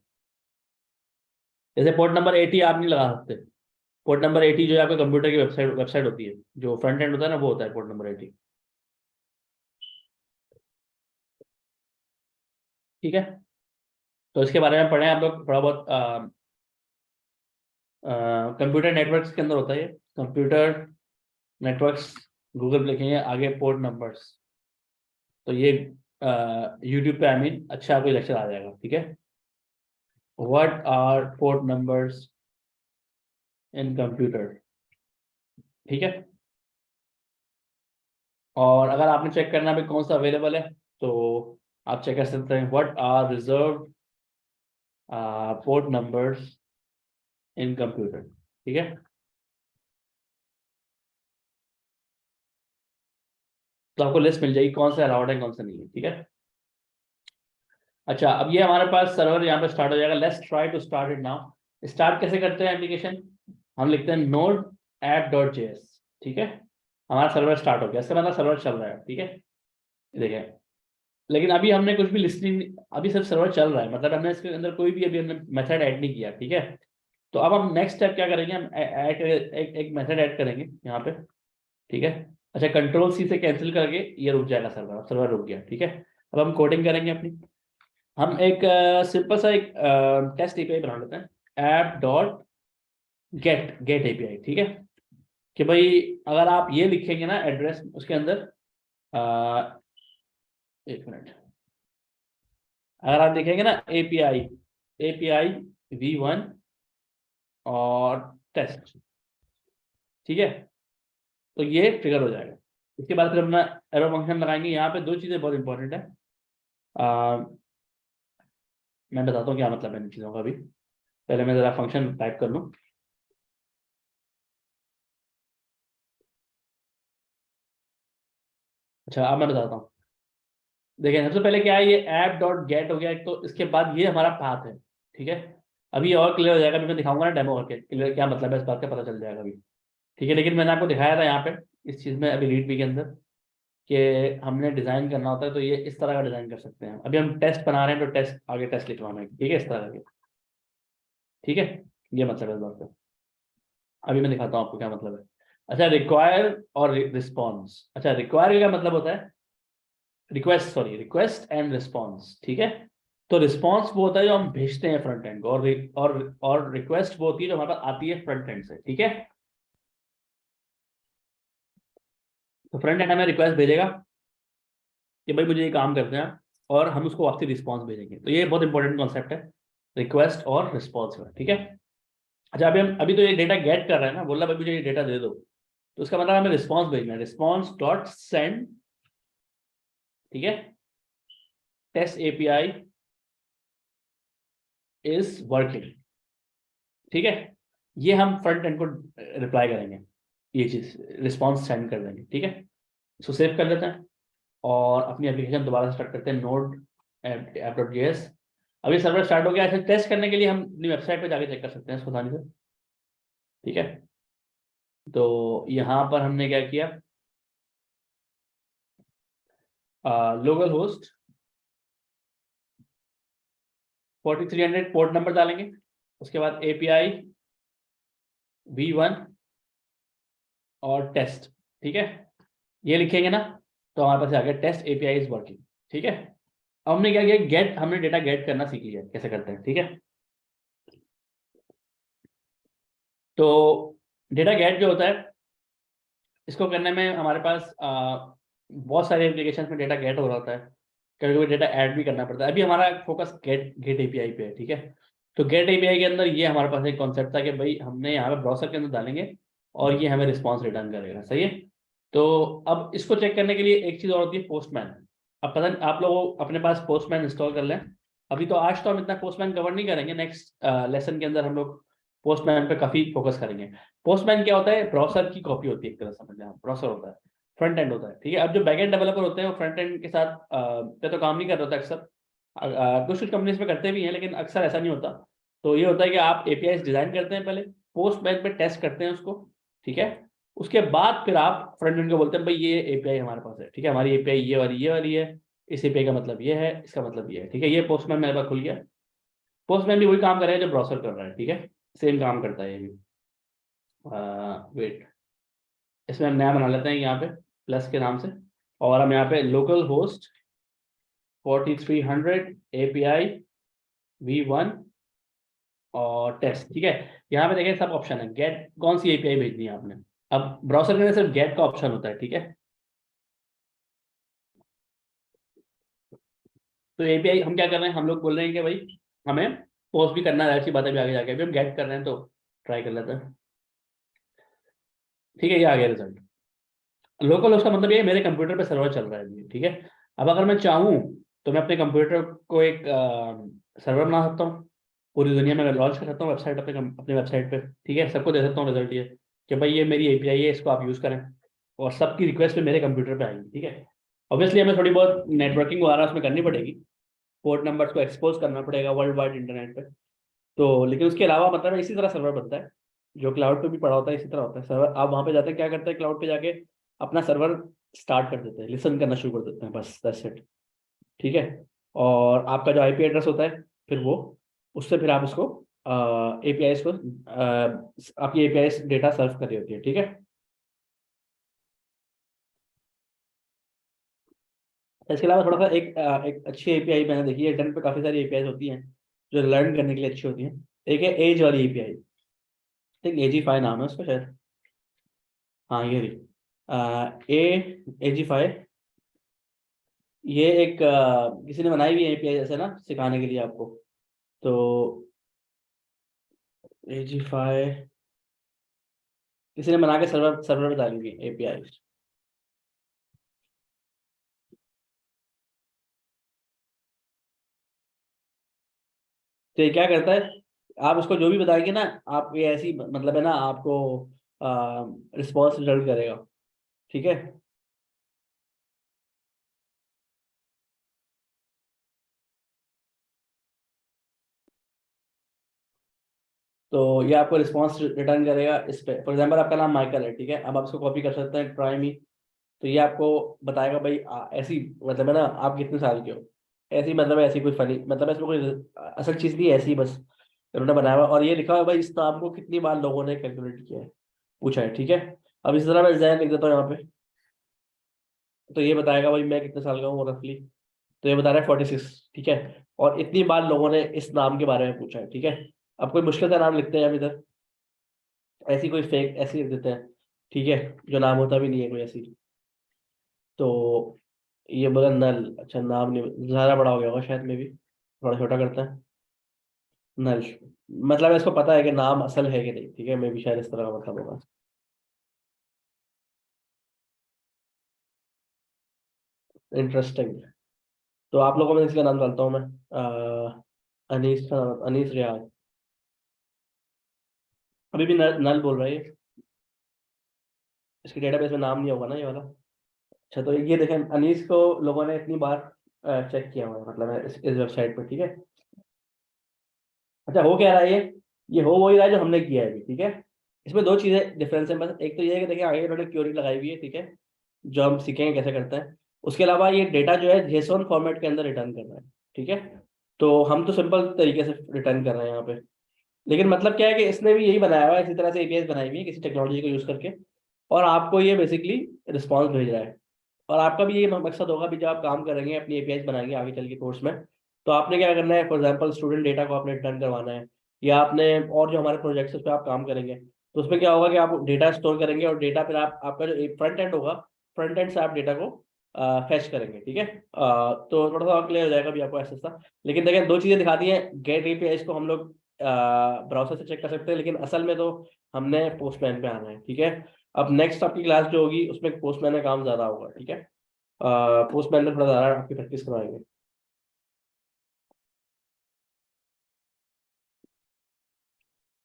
[SPEAKER 1] जैसे पोर्ट नंबर 80 आप नहीं लगा सकते। पोर्ट नंबर 80 जो है आपके कंप्यूटर की वेबसाइट वेबसाइट होती है, जो फ्रंट एंड होता है ना, वो होता है पोर्ट नंबर 80, ठीक है। तो इसके बारे में पढ़ें आप लोग थोड़ा बहुत। कंप्यूटर नेटवर्क्स के अंदर होता है ये, कंप्यूटर नेटवर्क्स, गूगल पे लिखेंगे आगे पोर्ट नंबर्स, तो ये यूट्यूब पे आई मीन अच्छा कोई लेक्चर आ जाएगा, ठीक है। What are port numbers in computer, ठीक है। और अगर आपने चेक करना भी कौन सा अवेलेबल है, तो आप चेक कर सकते हैं, what are reserve port numbers in computer, ठीक है। तो आपको लिस्ट मिल जाएगी कौन सा अलाउड है कौन सा नहीं है, ठीक है। अच्छा, अब ये हमारे पास सर्वर यहाँ पे स्टार्ट हो जाएगा। Let's try to start it now. Start कैसे करते हैं एप्लीकेशन, हम लिखते हैं नोड ऐप डॉट जेएस, ठीक है। हमारा सर्वर स्टार्ट हो गया, इसका मतलब सर्वर चल रहा है, ठीक है। देखिए, लेकिन अभी हमने कुछ भी लिस्टिंग, अभी सिर्फ सर्वर चल रहा है, मतलब हमने इसके अंदर कोई भी अभी हमने मेथड ऐड नहीं किया, ठीक है। तो अब हम नेक्स्ट स्टेप क्या करेंगे, हम ऐड एक मेथड ऐड करेंगे यहाँ पे, ठीक है। अच्छा, कंट्रोल सी से कैंसिल करके ये रुक जाएगा, सर्वर सर्वर रुक गया, ठीक है। अब हम कोडिंग करेंगे अपनी। हम एक सिंपल सा एक टेस्ट एपीआई बना लेते हैं, app dot get get API, ठीक है। कि भाई अगर आप ये लिखेंगे ना एड्रेस उसके अंदर, अ, एक मिनट, अगर आप लिखेंगे ना एपीआई एपीआई V1 और टेस्ट, ठीक है, तो ये ट्रिगर हो जाएगा। इसके बाद फिर अपना एरो फंक्शन लगाएंगे। यहाँ पे दो चीज़ें बहुत इंपॉर्टेंट है, अ, मैं बताता हूँ क्या मतलब है इन चीज़ों का भी। पहले मैं ज़रा फंक्शन टाइप कर लूँ। अच्छा, अब मैं बताता हूँ। देखिए, सबसे पहले क्या है, ये ऐप डॉट गेट हो गया एक, तो इसके बाद ये हमारा पाथ है, ठीक है। अभी ये और क्लियर हो जाएगा, अभी मैं दिखाऊंगा ना डेमो करके, क्लियर क्या मतलब है इस बात का पता चल जाएगा अभी, ठीक है। लेकिन मैंने आपको दिखाया था यहाँ पे इस चीज़ में अभी रीड भी के अंदर, कि हमने डिज़ाइन करना होता है तो ये इस तरह का डिज़ाइन कर सकते हैं। अभी हम टेस्ट बना रहे हैं तो टेस्ट आगे टेस्ट लिखवाना है, ठीक है, इस तरह का, ठीक है। ये मतलब है इस बात का। अभी मैं दिखाता हूँ आपको क्या मतलब है। अच्छा, रिक्वायर और रिस्पॉन्स। अच्छा, रिक्वायर का क्या मतलब होता है, request, sorry, request and response, ठीक है। तो रिस्पॉन्स वो होता है जो हम भेजते हैं फ्रंट एंड को, और रिक्वेस्ट वो होती है जो हमारे पास आती है फ्रंट एंड से, ठीक है। तो फ्रंट एंड हमें रिक्वेस्ट भेजेगा कि भाई मुझे ये काम करते हैं, और हम उसको वापसी रिस्पॉन्स भेजेंगे। तो ये बहुत इंपॉर्टेंट कॉन्सेप्ट है, रिक्वेस्ट और रिस्पॉन्स का, ठीक है। अच्छा, अभी हम अभी तो ये डेटा गेट कर रहे हैं ना, बोला भाई मुझे ये डेटा दे दो, तो उसका मतलब हमें रिस्पॉन्स भेजना है, रिस्पॉन्स डॉट सेंड, ठीक है, टेस्ट एपीआई इज वर्किंग, ठीक है, ये हम फ्रंट एंड को रिप्लाई करेंगे, ये चीज रिस्पॉन्स सेंड कर देंगे। ठीक है, इसको सेव कर लेते हैं और अपनी एप्लीकेशन दोबारा स्टार्ट करते हैं, नोड ऐप डॉट जेएस। अभी सर्वर स्टार्ट हो गया है, टेस्ट करने के लिए हम अपनी वेबसाइट पे जाके चेक कर सकते हैं इसको आसानी से। ठीक है, तो यहाँ पर हमने क्या किया, लोकल होस्ट 4300 पोर्ट नंबर डालेंगे, उसके बाद एपीआई v1 और टेस्ट। ठीक है, ये लिखेंगे ना तो हमारे पास आ गया टेस्ट एपीआई इज वर्किंग। ठीक है, अब हमने क्या किया, गेट, हमने डेटा गेट करना सीख लिया कैसे करते हैं। ठीक है, तो डेटा गेट जो होता है, इसको करने में हमारे पास बहुत सारे एप्लीकेशन में डेटा गेट हो रहा होता है, कभी कभी डेटा ऐड भी करना पड़ता है। अभी हमारा फोकस गेट गेट एपीआई पे है। ठीक है, तो गेट एपीआई के अंदर ये हमारे पास एक कॉन्सेप्ट था कि भाई हमने यहाँ पे ब्राउजर के अंदर डालेंगे और ये हमें रिस्पॉन्स रिटर्न करेगा। सही है, तो अब इसको चेक करने के लिए एक चीज़ और होती है, पोस्टमैन। अब पता नहीं आप लोग अपने पास पोस्टमैन इंस्टॉल कर लें। अभी तो आज तो हम इतना पोस्टमैन कवर नहीं करेंगे, नेक्स्ट लेसन के अंदर हम लोग पोस्टमैन पे काफ़ी फोकस करेंगे। पोस्टमैन क्या होता है, ब्राउजर की कॉपी होती है, एक तरह से समझ लें आप, ब्राउजर होता है, फ्रंट एंड होता है। ठीक है, अब जो बैक एंड डेवलपर होते हैं वो फ्रंट एंड के साथ पे तो काम नहीं कर रहा होता अक्सर, कुछ कुछ कंपनीज में करते भी हैं लेकिन अक्सर ऐसा नहीं होता। तो ये होता है कि आप एपीआई डिजाइन करते हैं पहले, पोस्टमैन पे टेस्ट करते हैं उसको। ठीक है, उसके बाद फिर आप फ्रंट एंड को बोलते हैं भाई ये एपीआई हमारे पास है। ठीक है, हमारी एपीआई ये वाली है, इस एपीआई का मतलब ये है, इसका मतलब ये है। ठीक है, ये पोस्टमैन मेरे पास खुल गया। पोस्टमैन भी वही काम कर रहा है जो ब्राउजर कर रहा है। ठीक है, सेम काम करता है ये भी। वेट, इसमें हम नया बना लेते हैं यहाँ पे प्लस के नाम से, और हम यहाँ पे लोकल होस्ट 4300 एपीआई v1 और टेस्ट। ठीक है, यहाँ पे देखिए सब ऑप्शन है, गेट कौन सी एपीआई भेजनी है आपने। अब ब्राउजर के अंदर सिर्फ गेट का ऑप्शन होता है। ठीक है, तो एपीआई हम क्या कर रहे हैं, हम लोग बोल रहे हैं कि भाई हमें पोस्ट भी करना है, ऐसी बातें भी आगे जाके, अभी हम गेट कर रहे हैं तो ट्राई कर लेते हैं। ठीक है, ये आ गया रिजल्ट। लोकल उसका मतलब ये है, मेरे कंप्यूटर पे सर्वर चल रहा है अभी। ठीक है, अब अगर मैं चाहूँ तो मैं अपने कंप्यूटर को एक सर्वर बना सकता हूँ, पूरी दुनिया में लॉन्च कर सकता हूँ वेबसाइट, अपने वेबसाइट पे। ठीक है, सबको दे सकता हूँ रिजल्ट ये कि भाई ये मेरी एपीआई है, इसको आप यूज़ करें, और सबकी रिक्वेस्ट पे मेरे कंप्यूटर पे आएंगी। ठीक है, ऑब्वियसली हमें थोड़ी बहुत नेटवर्किंग वगैरह उसमें करनी पड़ेगी, पोर्ट नंबर्स को एक्सपोज करना पड़ेगा वर्ल्ड वाइड इंटरनेट पे। तो लेकिन उसके अलावा मतलब इसी तरह सर्वर बनता है, जो क्लाउड पे भी पड़ा होता है इसी तरह होता है सर्वर। आप वहाँ पे जाते हैं, क्या करते हैं, क्लाउड पे जाके अपना सर्वर स्टार्ट कर देते हैं, लिसन करना शुरू कर देते हैं, बस दैट्स इट। ठीक है, और आपका जो आईपी एड्रेस होता है फिर वो, उससे फिर आप उसको एपीआई को आपकी एपीआई डेटा सर्व कर रही होती है। ठीक है, इसके अलावा थोड़ा सा एक अच्छी एपीआई मैंने देखी है इंटरनेट पे, काफी सारी एपीआई होती हैं जो लर्न करने के लिए अच्छी होती हैं। एक है एज वाली एपीआई, ठीक, एजीफाई नाम है उसका शायद। हाँ ये रही एजीफाई। ये एक किसी ने बनाई हुई है एपीआई जैसे ना, सिखाने के लिए आपको। तो एजीफाई किसी ने बना के सर्वर सर्वर पे डाली हुई एपीआई। तो ये क्या करता है, आप उसको जो भी बताएंगे ना, आप ये ऐसी मतलब है ना, आपको रिस्पॉन्स रिजल्ट करेगा। ठीक है, तो ये आपको रिस्पॉन्स रिटर्न करेगा इस पे। फॉर एग्जाम्पल आपका नाम माइकल है, ठीक है, अब आप इसको कॉपी कर सकते हैं, ट्राई मी। तो ये आपको बताएगा भाई ऐसी मतलब है ना, आप कितने साल के हो, ऐसी मतलब ऐसी कोई फनी मतलब इसमें कोई असल चीज नहीं है, ऐसी बस उन्होंने बनाया हुआ, और ये लिखा हुआ है भाई इस नाम को कितनी बार लोगों ने कैलकुलेट किया है, पूछा है। ठीक है, अब इस तरह मैं डिजाइन लिख देता हूँ यहाँ पे, तो ये बताएगा भाई मैं कितने साल का हूँ रफली। तो ये बता रहा है 46। ठीक है, और इतनी बार लोगों ने इस नाम के बारे में पूछा है। ठीक है, अब कोई मुश्किल सा नाम लिखते हैं हम इधर, ऐसी कोई फेक ऐसी लिख देते हैं, ठीक है, जो नाम होता भी नहीं है कोई ऐसी। तो ये बोला नल, अच्छा नाम नहीं, ज़्यादा बड़ा हो गया होगा शायद में भी, थोड़ा छोटा करता है, नल। मतलब इसको पता है कि नाम असल है कि नहीं। ठीक है, मैं भी शायद इस तरह का मतलब होगा। इंटरेस्टिंग। तो आप लोगों में इसका नाम डालता हूँ मैं, अनीस का नाम, अनीस रियाज। अभी भी नल बोल रहा है ये, इसके डेटाबेस में नाम नहीं होगा ना ये वाला। अच्छा तो ये देखें, अनीस को लोगों ने इतनी बार चेक किया हुआ है, मतलब इस वेबसाइट पर, ठीक है। अच्छा हो क्या रहा है ये हो वही रहा है जो हमने किया है अभी, ठीक है। इसमें दो चीजें डिफरेंस है बस, एक तो ये है कि देखिए आगे उन्होंने क्यूरी लगाई हुई है, ठीक है, जो हम सीखेंगे कैसे करते हैं। उसके अलावा ये डेटा जो है जेसॉन फॉर्मेट के अंदर रिटर्न कर रहा है, ठीक है। तो हम तो सिंपल तरीके से रिटर्न कर रहे हैं यहाँ पे, लेकिन मतलब क्या है कि इसने भी यही बनाया हुआ है, इसी तरह से एपीआई बनाई हुई है किसी टेक्नोलॉजी को यूज करके, और आपको ये बेसिकली रिस्पॉन्स भेज रहा है। और आपका भी ये मकसद होगा भी, जब आप काम करेंगे अपनी एपीआई बनाएंगे आगे चल के कोर्स में, तो आपने क्या करना है, फॉर एग्जाम्पल स्टूडेंट डेटा को आपने रिटर्न करवाना है, या आपने और जो हमारे प्रोजेक्ट्स उस पर आप काम करेंगे, तो उसमें क्या होगा कि आप डेटा स्टोर करेंगे, और डेटा फिर आप आपका जो फ्रंट एंड होगा, फ्रंट एंड से आप डेटा को फैच करेंगे, ठीक है। तो थोड़ा सा क्लियर हो जाएगा भी आपको ऐसा सा। लेकिन देखिए दो चीज़ें दिखाती हैं, गेट एपीआई को हम लोग ब्राउजर से चेक कर सकते हैं, लेकिन असल में तो हमने पोस्टमैन पे आना है, ठीक है। अब नेक्स्ट आपकी क्लास जो होगी उसमें पोस्टमैन का काम ज़्यादा होगा, ठीक है। पोस्टमैन में थोड़ा ज़्यादा आपकी प्रैक्टिस करवाएंगे,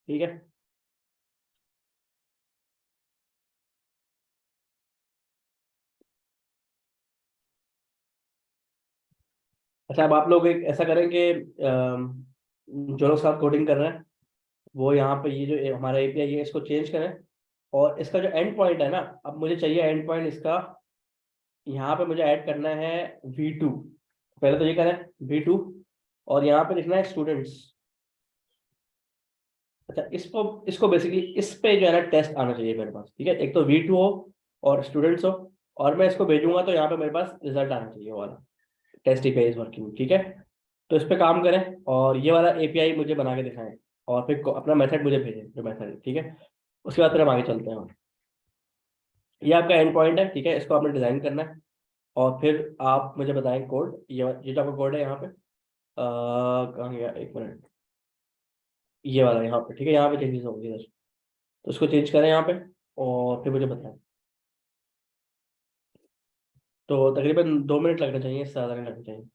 [SPEAKER 1] ठीक है। अच्छा अब आप लोग एक ऐसा करें कि जो लोग साथ कोडिंग कर रहे हैं वो यहाँ पे ये जो हमारा एपीआई है इसको चेंज करें, और इसका जो एंड पॉइंट है ना, अब मुझे चाहिए एंड पॉइंट इसका, यहाँ पे मुझे ऐड करना है V2। पहले तो ये करें V2, और यहाँ पे लिखना है स्टूडेंट्स। अच्छा इसको इसको बेसिकली इस पे जो है ना टेस्ट आना चाहिए मेरे पास, ठीक है। एक तो V2 हो और स्टूडेंट्स हो, और मैं इसको भेजूंगा तो यहाँ पे मेरे पास रिजल्ट आना चाहिए वो वाला, टेस्ट एपीआई इज वर्किंग, ठीक है। तो इस पे काम करें, और ये वाला एपीआई मुझे बना के दिखाएं, और फिर अपना मेथड मुझे भेजें जो मेथड है, ठीक है। उसके बाद फिर हम आगे चलते हैं। ये आपका एंड पॉइंट है, ठीक है, इसको आपने डिजाइन करना है, और फिर आप मुझे बताएं कोड, ये जो आपका कोड है यहाँ पे कहाँ गया, एक मिनट, ये वाला यहाँ पे, ठीक है, यहाँ पे चेंजेस होंगे इधर, तो उसको चेंज करें यहाँ पे, और फिर मुझे बताएं। तो तकरीबन 2 मिनट लगने चाहिए, इससे ज़्यादा नहीं लगने चाहिए।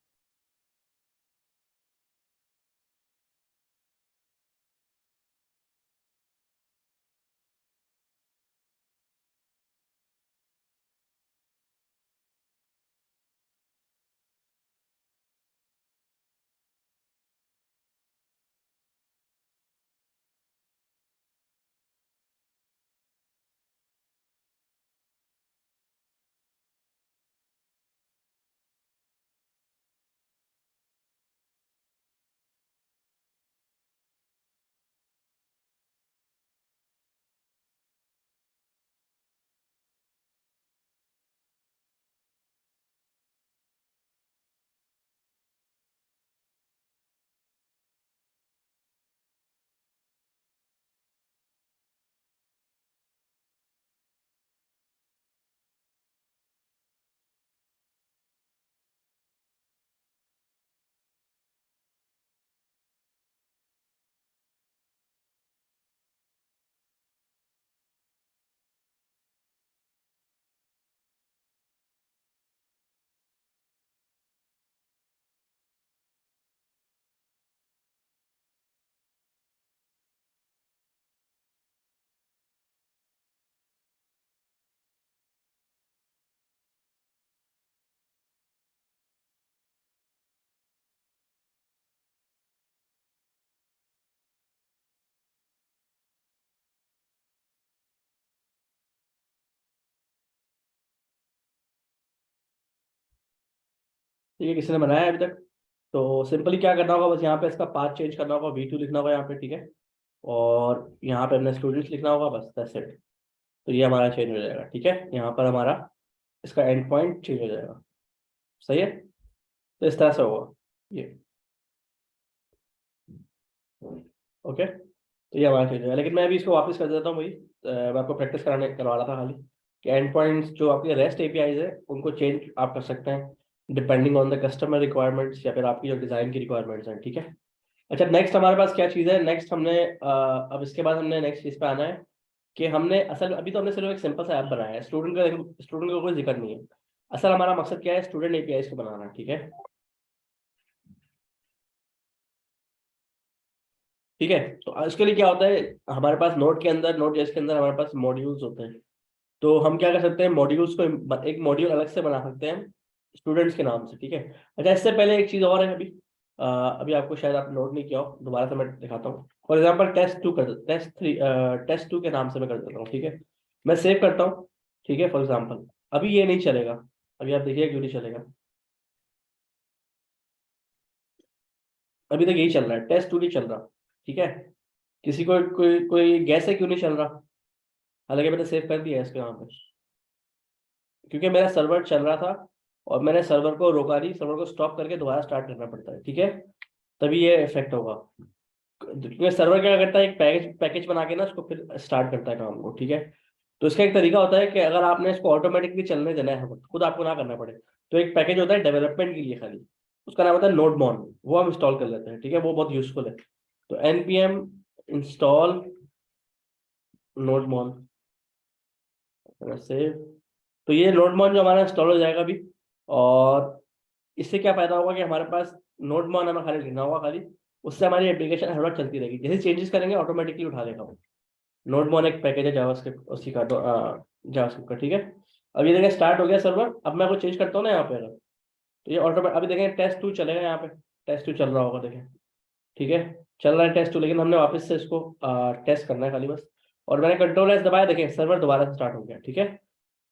[SPEAKER 1] ठीक है, किसी ने बनाया है अभी तक? तो सिंपली क्या करना होगा, बस यहाँ पे इसका पाथ चेंज करना होगा, V2 लिखना होगा यहाँ पे, ठीक है, और यहाँ पे अपने स्टूडेंट्स लिखना होगा, बस दैट्स इट। तो ये हमारा चेंज हो जाएगा, ठीक है, यहाँ पर हमारा इसका एंड पॉइंट चेंज हो जाएगा, सही है। तो इस तरह से होगा ये, ओके। तो ये हमारा चेंज हो जाएगा, लेकिन मैं अभी इसको वापस कर देता हूँ वही, मैं आपको प्रैक्टिस कराने करवा रहा था खाली, कि एंड पॉइंट्स जो आपके रेस्ट एपीआईज है उनको चेंज आप कर सकते हैं depending on the customer requirements, या फिर आपकी जो डिज़ाइन की रिक्वायरमेंट्स हैं, ठीक है। अच्छा नेक्स्ट हमारे पास क्या चीज़ है, नेक्स्ट हमने अब इसके बाद हमने नेक्स्ट चीज़ पे आना है, कि हमने असल अभी तो हमने सिर्फ एक सिंपल सा ऐप बनाया है, स्टूडेंट का कोई जिक्र नहीं है। असल हमारा मकसद क्या है, स्टूडेंट एपीआई को बनाना, ठीक है। ठीक है। तो इसके लिए क्या होता है, हमारे पास नोड के अंदर, नोड जेएस के अंदर हमारे पास मॉड्यूल्स होते हैं। तो हम क्या कर सकते हैं, मॉड्यूल्स को एक मॉड्यूल अलग से बना सकते हैं स्टूडेंट्स के नाम से। ठीक है। अच्छा, इससे पहले एक चीज और है, अभी आपको शायद आप नोट नहीं किया हो, दोबारा से मैं दिखाता हूँ। फॉर एग्जाम्पल टेस्ट टू के नाम से मैं कर देता हूँ। ठीक है, मैं सेव करता हूँ। ठीक है, फॉर एग्जाम्पल अभी ये नहीं चलेगा, अभी आप देखिए क्यों नहीं चलेगा। अभी तक यही चल रहा है, टेस्ट टू नहीं चल रहा। ठीक है, किसी को कोई गैस है क्यों नहीं चल रहा? हालांकि मैंने सेव कर दिया है इसके यहाँ पे, क्योंकि मेरा सर्वर चल रहा था और मैंने सर्वर को रोका नहीं, सर्वर को स्टॉप करके दोबारा स्टार्ट करना पड़ता है। ठीक है, तभी ये इफेक्ट होगा। क्योंकि सर्वर क्या करता है, एक पैकेज पैकेज बना के ना उसको फिर स्टार्ट करता है काम को। ठीक है, तो इसका एक तरीका होता है कि अगर आपने इसको ऑटोमेटिकली चलने देना है, खुद आपको ना करना पड़े, तो एक पैकेज होता है डेवलपमेंट के लिए खाली, उसका नाम होता है नोडमॉन, वो हम इंस्टॉल कर लेते हैं। ठीक है, वो बहुत यूजफुल है। तो npm इंस्टॉल नोडमॉन सेव, तो ये नोडमॉन जो हमारा इंस्टॉल हो जाएगा अभी। और इससे क्या फायदा होगा कि हमारे पास नोडमॉन हमें खाली लिखना होगा खाली, उससे हमारी एप्लीकेशन हर वक्त चलती रहेगी, जैसे चेंजेस करेंगे ऑटोमेटिकली उठा लेगा वो। नोडमॉन एक पैकेज है जावास्क्रिप्ट, उसी का जावास्क्रिप्ट का। ठीक है, अब ये देखें स्टार्ट हो गया सर्वर। अब मैं को चेंज करता हूँ ना यहाँ पे अगर, तो ये ऑटोमेटिक अभी देखें टेस्ट टू चलेगा यहाँ पे, टेस्ट टू चल रहा होगा देखें। ठीक है, चल रहा है टेस्ट टू, लेकिन हमने वापस से इसको टेस्ट करना है खाली बस। और मैंने कंट्रोल एस दबाया, देखें सर्वर दोबारा से स्टार्ट हो गया। ठीक है,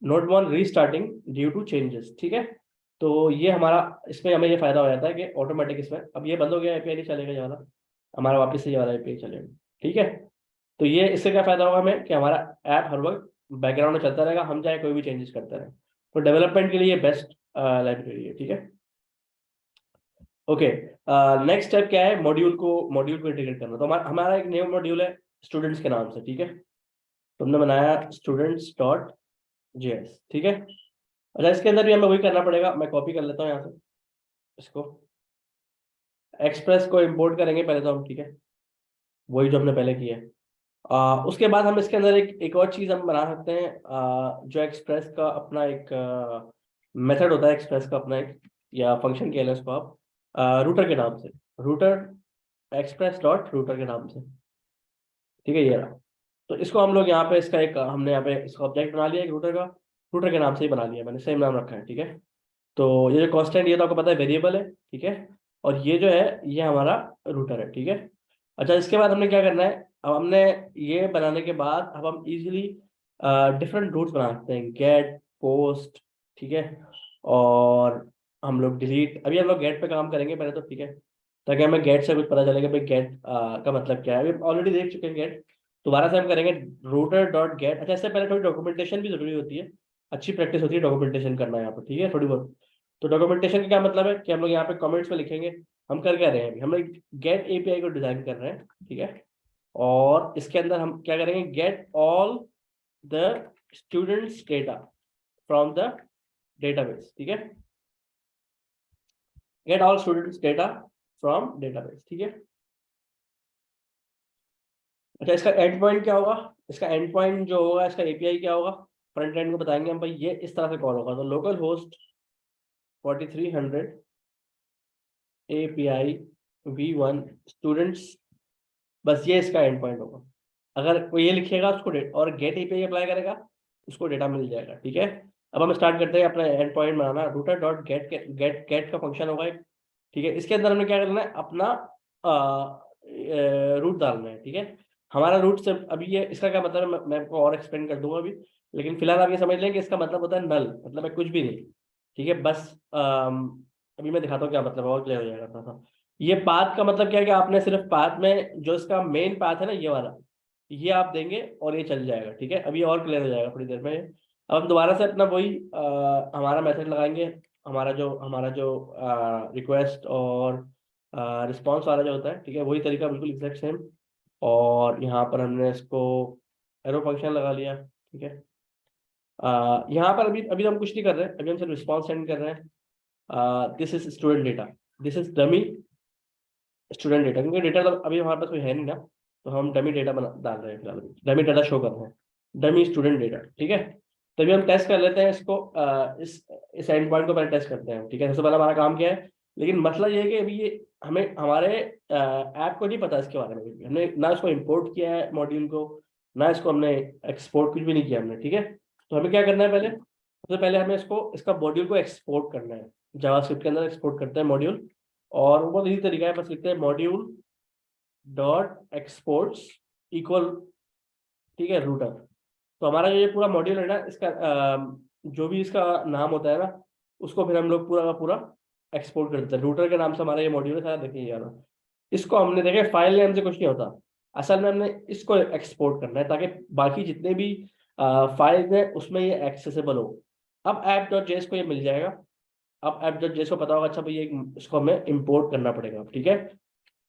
[SPEAKER 1] nodemon restarting due to changes. ठीक है, तो ये हमारा, इसमें हमें ये फायदा हो जाता है कि ऑटोमेटिक इसमें अब ये बंद हो गया, एपीआई नहीं चलेगा ये वाला, हमारा वापस से ये वाला एपीआई चलेगा। ठीक है, तो ये इससे क्या फायदा होगा हमें कि हमारा ऐप हर वक्त बैकग्राउंड में चलता रहेगा, हम चाहे कोई भी चेंजेस करते रहे। तो डेवलपमेंट के लिए बेस्ट लाइब्रेरी है। ठीक है, ओके। नेक्स्ट स्टेप क्या है, मॉड्यूल को इंटीग्रेट करना। तो हमारा हमारा एक न्यू मॉड्यूल है स्टूडेंट्स के नाम से। ठीक है, तो हमने बनाया स्टूडेंट्स डॉट जेएस। ठीक है, अच्छा इसके अंदर भी हमें वही करना पड़ेगा, मैं कॉपी कर लेता हूँ यहाँ से इसको, एक्सप्रेस को इंपोर्ट करेंगे पहले तो हम। ठीक है, वही जो हमने पहले किया है। उसके बाद हम इसके अंदर एक और चीज़ हम बना सकते हैं, जो एक्सप्रेस का अपना एक मेथड होता है, एक्सप्रेस का अपना एक या फंक्शन कह लें उसको आप, रूटर के नाम से, रूटर एक्सप्रेस डॉट रूटर के नाम से। ठीक है, ये रहा। तो इसको हम लोग यहाँ पे इसका एक हमने यहाँ पे इसका ऑब्जेक्ट बना लिया एक रूटर का, रूटर के नाम से ही बना लिया मैंने, सेम नाम रखा है। ठीक है, तो ये जो कांस्टेंट ये तो आपको पता है वेरिएबल है। ठीक है, और ये जो है ये हमारा रूटर है। ठीक है, अच्छा इसके बाद हमने क्या करना है, अब हमने ये बनाने के बाद अब हम इजीली डिफरेंट रूट्स बना सकते हैं, गेट पोस्ट। ठीक है, और हम लोग डिलीट, अभी हम लोग गेट पे काम करेंगे पहले तो। ठीक है, ताकि हमें गेट से कुछ पता चलेगा भाई गेट का मतलब क्या है, अभी ऑलरेडी देख चुके हैं गेट, दोबारा से हम करेंगे रूटर डॉट गेट। अच्छा इससे पहले थोड़ी डॉक्यूमेंटेशन भी जरूरी होती है, अच्छी प्रैक्टिस होती है डॉक्यूमेंटेशन करना यहाँ पर। ठीक है, थोड़ी बहुत। तो डॉक्यूमेंटेशन का क्या मतलब है कि हम लोग यहाँ पे कमेंट्स में लिखेंगे हम कर क्या रहे हैं, अभी हम लोग गेट एपीआई को डिजाइन कर रहे हैं। ठीक है, और इसके अंदर हम क्या करेंगे, get all the students data from the database. ठीक है, get all students data from database. ठीक है, अच्छा इसका एंड पॉइंट क्या होगा, इसका एंड पॉइंट जो होगा, इसका एपीआई क्या होगा, फ्रंट एंड को बताएंगे हम भाई, ये इस तरह से कॉल होगा। तो local host 4300 API v1 students, बस ये इसका एंड पॉइंट होगा। अगर कोई ये लिखेगा उसको और गेट एपीआई अप्लाई करेगा उसको डेटा मिल जाएगा। ठीक है, अब हम स्टार्ट करते हैं अपना एंड पॉइंट बनाना, रूटर डॉट गेट गेट का फंक्शन होगा एक। ठीक है, इसके अंदर हमने क्या करना है, अपना रूट डालना है। ठीक है, हमारा रूट से अभी ये इसका क्या मतलब है, मैं आपको और एक्सप्लेन कर दूंगा अभी, लेकिन फिलहाल आप ये समझ लें कि इसका मतलब होता है नल, मतलब है कुछ भी नहीं। ठीक है, बस अभी मैं दिखाता हूँ क्या मतलब है, और क्लियर हो जाएगा थोड़ा सा। ये पाथ का मतलब क्या है कि आपने सिर्फ पाथ में जो इसका मेन पाथ है ना ये वाला, ये आप देंगे और ये चल जाएगा। ठीक है, अभी और क्लियर हो जाएगा थोड़ी देर में। अब हम दोबारा से अपना वही हमारा मेथड लगाएंगे, हमारा जो रिक्वेस्ट और रिस्पॉन्स वाला जो होता है। ठीक है, वही तरीका बिल्कुल एग्जैक्ट सेम, और यहाँ पर हमने इसको एरो फंक्शन लगा लिया। ठीक है, यहाँ पर अभी अभी हम कुछ नहीं कर रहे हैं, अभी हम सिर्फ रिस्पॉन्स सेंड कर रहे हैं। This is student data, this is dummy student data, क्योंकि डेटा तो अभी हमारे पास कोई है नहीं ना, तो हम डमी डेटा बना डाल रहे हैं फिलहाल, डमी डेटा शो कर रहे हैं, डमी स्टूडेंट डेटा। ठीक है, तभी हम टेस्ट कर लेते हैं इसको, इस एंड पॉइंट को पहले टेस्ट करते हैं। ठीक है, सबसे पहला हमारा काम क्या है, लेकिन मसला ये है कि अभी ये हमें हमारे ऐप को नहीं पता इसके बारे में, हमने ना इसको इंपोर्ट किया है मॉड्यूल को, ना इसको हमने एक्सपोर्ट, कुछ भी नहीं किया हमने, ठीक है। तो हमें क्या करना है, पहले सबसे पहले हमें इसको, इसका मॉड्यूल को एक्सपोर्ट करना है। जावास्क्रिप्ट के अंदर एक्सपोर्ट करते हैं मॉड्यूल, और वो बहुत इजी तरीका है, बस लिखते हैं मॉड्यूल डॉट एक्सपोर्ट्स इक्वल, ठीक है, रूटर। तो हमारा जो ये पूरा मॉड्यूल है ना, इसका जो भी इसका नाम होता है ना, उसको फिर हम लोग पूरा का पूरा एक्सपोर्ट कर देते हैं। रूटर के नाम से हमारा ये मॉड्यूल है सारा, देखिए यार। इसको हमने देखे फाइल नेम से कुछ नहीं होता, असल में हमने इसको एक्सपोर्ट करना है ताकि बाकी जितने भी फाइल्स हैं उसमें ये एक्सेसिबल हो। अब ऐप डॉट जेएस को ये मिल जाएगा। अब ऐप डॉट जेएस को पता होगा, अच्छा भाई ये इसको हमें इंपोर्ट करना पड़ेगा, ठीक है।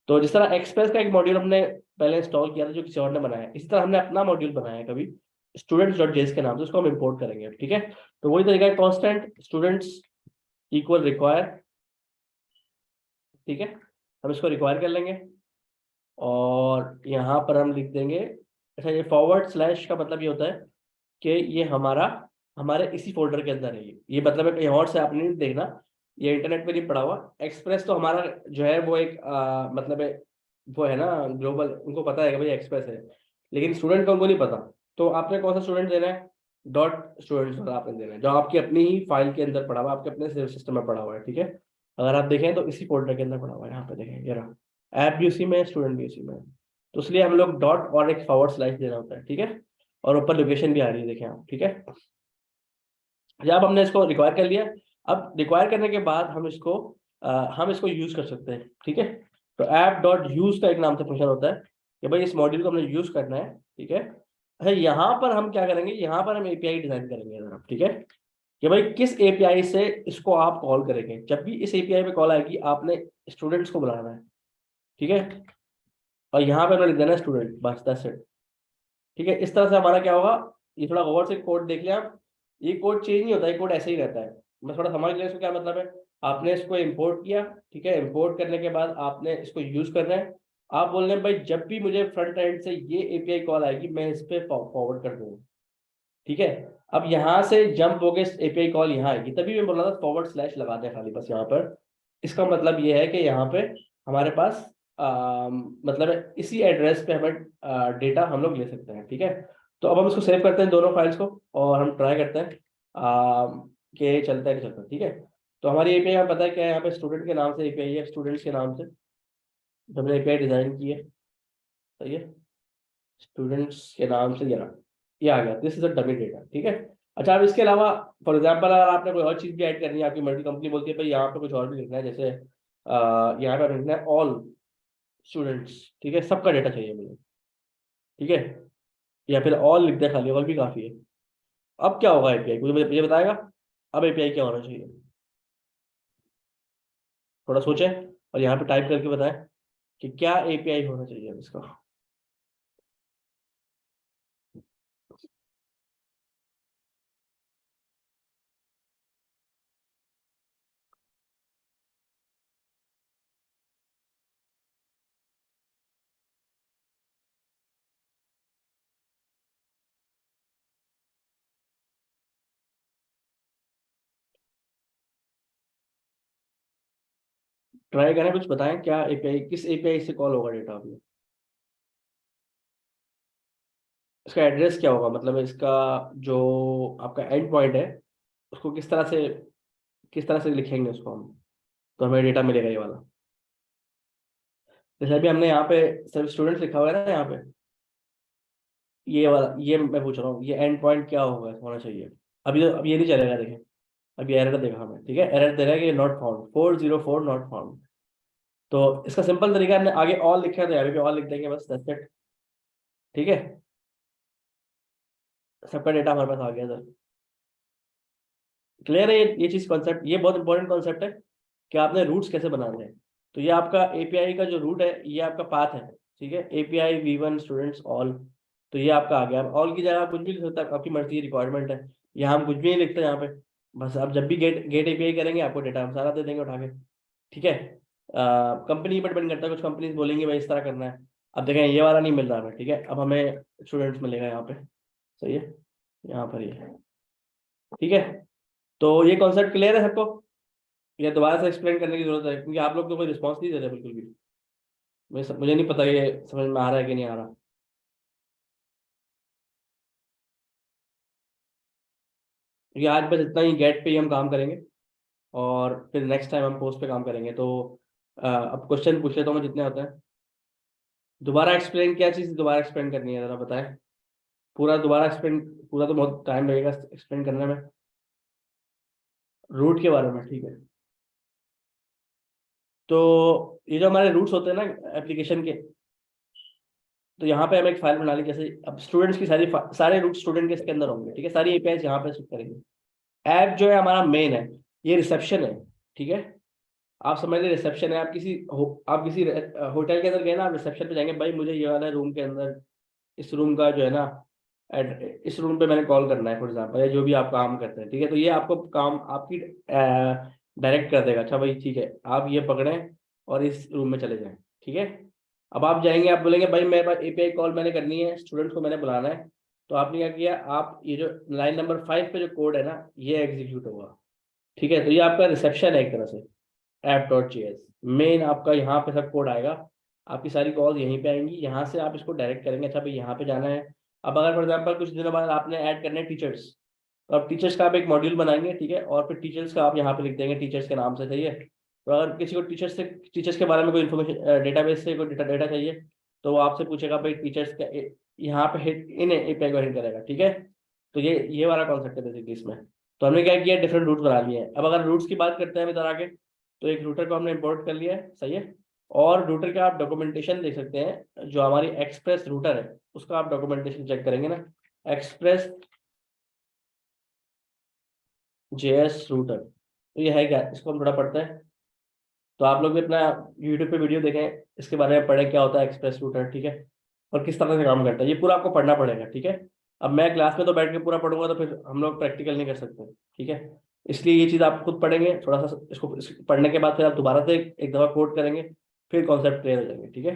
[SPEAKER 1] तो जिस तरह एक्सप्रेस का एक मॉड्यूल हमने पहले इंस्टॉल किया था जो किसी और ने बनाया है, इसी तरह हमने अपना मॉड्यूल बनाया है कभी स्टूडेंट्स डॉट जेएस के नाम से, उसको हम इंपोर्ट करेंगे, ठीक है। तो वही तरीका है, कॉन्स्टेंट स्टूडेंट्स इक्वल रिक्वायर, ठीक है। हम इसको रिक्वायर कर लेंगे, और यहाँ पर हम लिख देंगे, अच्छा ये फॉरवर्ड स्लैश का मतलब ये होता है कि ये हमारा हमारे इसी फोल्डर के अंदर है। ये मतलब है कहीं और से आपने नहीं देखना, ये इंटरनेट पे नहीं पड़ा हुआ। एक्सप्रेस तो हमारा जो है वो एक मतलब है, वो है ना ग्लोबल, उनको पता है कि भाई एक्सप्रेस है, लेकिन स्टूडेंट को उनको नहीं पता। तो आपने कौन सा स्टूडेंट देना है, डॉट स्टूडेंट्स वाला आपने देना है, जो आपकी अपनी ही फाइल के अंदर पड़ा हुआ है, आपके अपने सिस्टम में पड़ा हुआ है, ठीक है। अगर आप देखें तो इसी फोल्डर के अंदर पड़ा हुआ है, यहाँ पे देखें ये रहा, ऐप भी उसी में है, स्टूडेंट भी उसी में है। तो इसलिए हम लोग डॉट और एक फॉरवर्ड स्लैश देना होता है, ठीक है। और ऊपर लोकेशन भी आ रही है, देखें आप, ठीक है। जब हमने इसको रिक्वायर कर लिया, अब रिक्वायर करने के बाद हम इसको यूज कर सकते हैं, ठीक है। तो ऐप डॉट यूज का एक नाम से फंक्शन होता है कि भाई इस मॉड्यूल को हमने यूज करना है, ठीक है। अच्छा यहाँ पर हम क्या करेंगे, यहाँ पर हम एपीआई डिजाइन करेंगे जरा, ठीक है, कि भाई किस एपीआई से इसको आप कॉल करेंगे। जब भी इस एपीआई पे कॉल आएगी आपने स्टूडेंट्स को बुलाना है, ठीक है। और यहाँ पे हमने लिख देना स्टूडेंट, बस दैट्स इट, ठीक है। इस तरह से हमारा क्या होगा, ये थोड़ा गौर से कोड देख लिया आप, ये कोड चेंज नहीं होता, ये कोड ऐसे ही रहता है। मैं थोड़ा समझ लिया इसको क्या मतलब है। आपने इसको इंपोर्ट किया, ठीक है, इंपोर्ट करने के बाद आपने इसको यूज करना है। आप बोल रहे हैं भाई जब भी मुझे फ्रंट एंड से ये एपीआई कॉल आएगी मैं इस पे फॉरवर्ड कर दूंगा, ठीक है। अब यहाँ से जंप हो गए, एपीआई कॉल यहाँ आएगी, तभी मैं बोल रहा था फॉरवर्ड स्लैश लगा दें खाली बस यहाँ पर। इसका मतलब ये है कि यहाँ पे हमारे पास मतलब है, इसी एड्रेस पे हमें डेटा हम लोग ले सकते हैं, ठीक है। तो अब हम इसको सेव करते हैं दोनों फाइल्स को, और हम ट्राई करते हैं कि चलता है कि चलता है, ठीक है। तो हमारी एपीआई हमें पता है क्या है, यहाँ पे स्टूडेंट के नाम से एपीआई है, स्टूडेंट्स के नाम से जो हमने एपीआई डिजाइन की है, सही है। स्टूडेंट्स के नाम से ये आ गया, this is a dummy data, ठीक है। अच्छा, अब इसके अलावा फॉर एग्जांपल अगर आपने कोई और चीज भी ऐड करनी है, आपकी मल्टी कंपनी बोलती है भाई यहाँ पे कुछ और भी लिखना है, जैसे यहाँ पे लिखना है ऑल स्टूडेंट्स, ठीक है, सबका डेटा चाहिए मुझे, ठीक है। या फिर ऑल लिख दे खाली, ऑल भी काफी है। अब क्या होगा एपीआई, मुझे मुझे बताएगा अब एपीआई क्या होना चाहिए, थोड़ा सोचें और यहाँ पे टाइप करके बताएं कि क्या एपीआई होना चाहिए अब इसका। ट्राई करें, कुछ बताएं क्या एपीआई, किस एपीआई से कॉल होगा डेटा अभी, इसका एड्रेस क्या होगा, मतलब इसका जो आपका एंड पॉइंट है उसको किस तरह से लिखेंगे उसको हम, तो हमें डेटा मिलेगा ये वाला। जैसे अभी हमने यहाँ पे सिर्फ स्टूडेंट्स लिखा हुआ है ना यहाँ पे, ये वाला, ये मैं पूछ रहा हूँ ये एंड पॉइंट क्या होगा, होना चाहिए। अभी तो अब ये नहीं चलेगा, देखें अभी एरर देगा हमें, ठीक है, एरर दे रहा है कि नॉट फाउंड, 404 नॉट फाउंड। तो इसका सिंपल तरीका, हमने आगे ऑल लिखा है तो यहाँ पे ऑल लिख देंगे, बस दैट्स इट, ठीक है। सबका डेटा हमारे पास आ गया सर, क्लियर है ये चीज कॉन्सेप्ट, ये बहुत इंपॉर्टेंट कॉन्सेप्ट है कि आपने रूट्स कैसे बनाने हैं। तो ये आपका एपीआई का जो रूट है, ये आपका पाथ है, ठीक है, एपीआई V1 स्टूडेंट्स ऑल। तो ये आपका आ गया। अब ऑल की जगह आप कुछ भी लिख सकते हैं, आपकी मर्जी, रिक्वायरमेंट है। यहाँ हम कुछ भी नहीं लिखते यहाँ पे, बस आप जब भी गेट गेट एपीआई करेंगे आपको डेटा हम सारा दे देंगे उठा के, ठीक है। कंपनी पर डिपेंड करता है, कुछ कंपनीज बोलेंगे भाई इस तरह करना है। अब देखें ये वाला नहीं मिल रहा हमें, ठीक है, अब हमें स्टूडेंट्स मिलेगा यहाँ पे, सही है, यहाँ पर ये, ठीक है। तो ये कॉन्सेप्ट क्लियर है सबको। या दोबारा से एक्सप्लेन करने की जरूरत है, क्योंकि आप लोग तो कोई रिस्पॉन्स नहीं दे रहे बिल्कुल भी। मुझे नहीं पता ये समझ में आ रहा है कि नहीं आ रहा। क्योंकि आज बस इतना ही गेट पे ही हम काम करेंगे, और फिर नेक्स्ट टाइम हम पोस्ट पे काम करेंगे। तो अब क्वेश्चन पूछ लेता हूँ मैं जितने होते हैं। दोबारा एक्सप्लेन, क्या चीज़ दोबारा एक्सप्लेन करनी है जरा बताएं। पूरा दोबारा एक्सप्लेन, पूरा तो बहुत टाइम लगेगा एक्सप्लेन करने में। रूट के बारे में, ठीक है। तो ये जो हमारे रूट्स होते हैं ना एप्लीकेशन के, तो यहाँ पे हम एक फाइल बना ली। जैसे अब स्टूडेंट्स की सारे रूट स्टूडेंट के इसके अंदर होंगे, ठीक है। सारी एपीआई यहाँ पे शिफ्ट करेंगे। ऐप जो है हमारा मेन है, ये रिसेप्शन है, ठीक है। आप समझ लीजिए रिसेप्शन है। आप किसी होटल के अंदर गए ना, आप रिसेप्शन पे जाएंगे, भाई मुझे ये वाला रूम के अंदर, इस रूम का जो है ना, इस रूम पे मैंने कॉल करना है फॉर एग्जाम्पल, या जो भी आप काम करते हैं, ठीक है। तो ये आपको काम आपकी डायरेक्ट कर देगा। अच्छा भाई ठीक है, आप ये पकड़ें और इस रूम में चले जाएं, ठीक है। अब आप जाएंगे, आप बोलेंगे भाई मेरे पास एपीआई कॉल मैंने करनी है, स्टूडेंट्स को मैंने बुलाना है। तो आपने क्या किया, आप ये जो लाइन नंबर 5 पे जो कोड है ना, ये एग्जीक्यूट होगा, ठीक है। तो ये आपका रिसेप्शन है एक तरह से, app.js मेन आपका यहाँ पे सब कोड आएगा। आपकी सारी कॉल यहीं पे आएंगी, यहाँ से आप इसको डायरेक्ट करेंगे। अच्छा भाई यहाँ पे जाना है। अब अगर फॉर एग्जाम्पल कुछ दिनों बाद आपने ऐड करना है टीचर्स, तो आप टीचर्स का आप एक मॉड्यूल बनाएंगे, ठीक है। और फिर टीचर्स का आप यहाँ पे लिख देंगे टीचर्स के नाम से, चाहिए। तो अगर किसी को टीचर्स के बारे में कोई इन्फॉर्मेशन, डेटाबेस से कोई डेटा चाहिए, तो वो आपसे पूछेगा भाई टीचर्स का यहाँ पे हिट इन एपीआई को हिट करेगा, ठीक है। तो ये वाला कॉन्सेप्ट है बेसिकली इसमें। तो हमने क्या किया, डिफरेंट रूट्स बना लिए हैं। अब अगर रूट्स की बात करते हैं इधर आके, तो एक रूटर को हमने इंपोर्ट कर लिया है, सही है। और रूटर का आप डॉक्यूमेंटेशन देख सकते हैं, जो हमारी एक्सप्रेस रूटर है उसका आप डॉक्यूमेंटेशन चेक करेंगे ना, एक्सप्रेस जेएस रूटर। तो ये है क्या, इसको हम थोड़ा पढ़ते हैं। तो आप लोग भी अपना यूट्यूब पे वीडियो देखें, इसके बारे में पढ़ें क्या होता है एक्सप्रेस रूटर, ठीक है। और किस तरह से काम करता है, ये पूरा आपको पढ़ना पड़ेगा, ठीक है। अब मैं क्लास में तो बैठ के पूरा पढ़ूंगा तो फिर हम लोग प्रैक्टिकल नहीं कर सकते, ठीक है। इसलिए ये चीज़ आप खुद पढ़ेंगे थोड़ा सा, इसको पढ़ने के बाद फिर आप दोबारा से एक दफ़ा कोड करेंगे, फिर कॉन्सेप्ट क्लियर हो जाएंगे, ठीक है।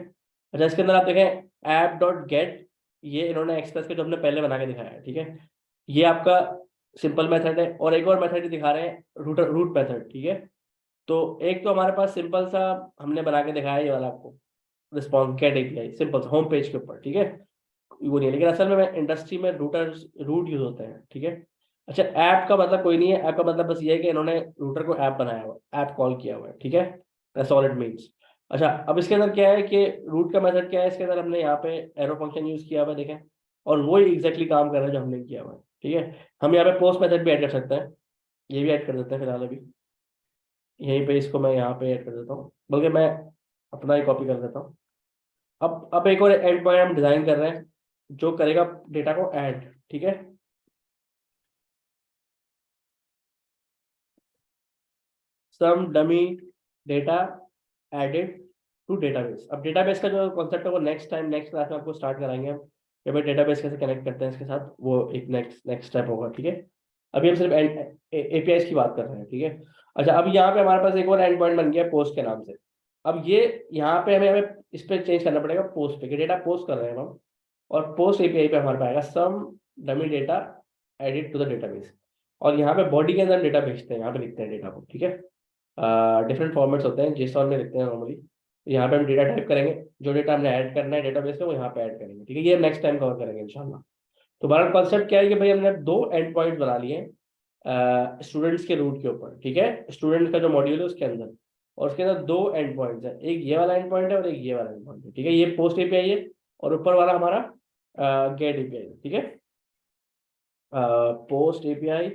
[SPEAKER 1] अच्छा, इसके अंदर आप देखें app.get, ये इन्होंने एक्सप्रेस के जो हमने पहले बना के दिखाया है, ठीक है। ये आपका सिंपल मेथड है, और एक और मेथड दिखा रहे हैं, रूट मेथड, ठीक है। तो एक तो हमारे पास सिंपल सा हमने बना के दिखाया है, ये वाला आपको रिस्पॉन्स गेट एपीआई सिंपल सा होम पेज के ऊपर, ठीक है। वो नहीं है, लेकिन असल में इंडस्ट्री में रूट यूज होते हैं, ठीक है। अच्छा, ऐप का मतलब कोई नहीं है, ऐप का मतलब बस ये है कि इन्होंने रूटर को ऐप बनाया हुआ है, ऐप कॉल किया हुआ है, ठीक है। That's all it means. अच्छा, अब इसके अंदर क्या है कि रूट का मेथड क्या है, इसके अंदर हमने यहाँ पे एरो फंक्शन यूज किया हुआ है, देखें। और वो ही एग्जैक्टली काम कर रहा है जो हमने किया हुआ है, ठीक है। हम यहाँ पे पोस्ट मेथड भी ऐड कर सकते हैं, ये भी ऐड कर देते हैं फिलहाल अभी। यहीं पे इसको मैं यहाँ पे ऐड कर देता हूँ, बल्कि मैं अपना ही कॉपी कर देता हूँ। अब एक और एंड पॉइंट हम डिजाइन कर रहे हैं, जो करेगा डेटा को ऐड, ठीक है। Some dummy data added to database. अब डेटाबेस का जो कॉन्सेप्ट है वो नेक्स्ट टाइम नेक्स्ट क्लास में आपको स्टार्ट कराएंगे हम, कि भाई डेटाबेस कैसे कनेक्ट करते हैं इसके साथ, वो एक नेक्स्ट नेक्स्ट स्टेप होगा, ठीक है। अभी हम सिर्फ एपीआई की बात कर रहे हैं, ठीक है। अच्छा, अब यहाँ पे हमारे पास एक और एंड पॉइंट बन गया पोस्ट के नाम से। अब ये यहाँ पे हमें हमें इस पे चेंज करना पड़ेगा पोस्ट पे, कि डेटा पोस्ट कर रहे हैं हम, और पोस्ट एपीआई पे हमारे पास आएगा some dummy data added to the database. और यहाँ पे बॉडी के अंदर डेटा भेजते हैं, यहाँ पे लिखते हैं डेटा को, ठीक है। डिफरेंट फॉर्मेट्स होते हैं, JSON में लिखते हैं नॉर्मली। यहाँ पे हम डेटा टाइप करेंगे, जो डेटा हमने ऐड करना है डेटाबेस में वो यहाँ पे ऐड करेंगे, ठीक है। ये नेक्स्ट टाइम कवर करेंगे इंशाल्लाह। तो हमारा कॉन्सेप्ट क्या है कि भाई हमने दो एंड पॉइंट बना लिए हैं स्टूडेंट्स के रूट के ऊपर, ठीक है। स्टूडेंट का जो मॉड्यूल है उसके अंदर, और उसके अंदर दो एंड पॉइंट्स है, एक ये वाला एंड पॉइंट है और एक ये वाला एंड पॉइंट है, ठीक है। ये पोस्ट एपीआई है, और ऊपर वाला हमारा गेट एपीआई है, ठीक है। Post API.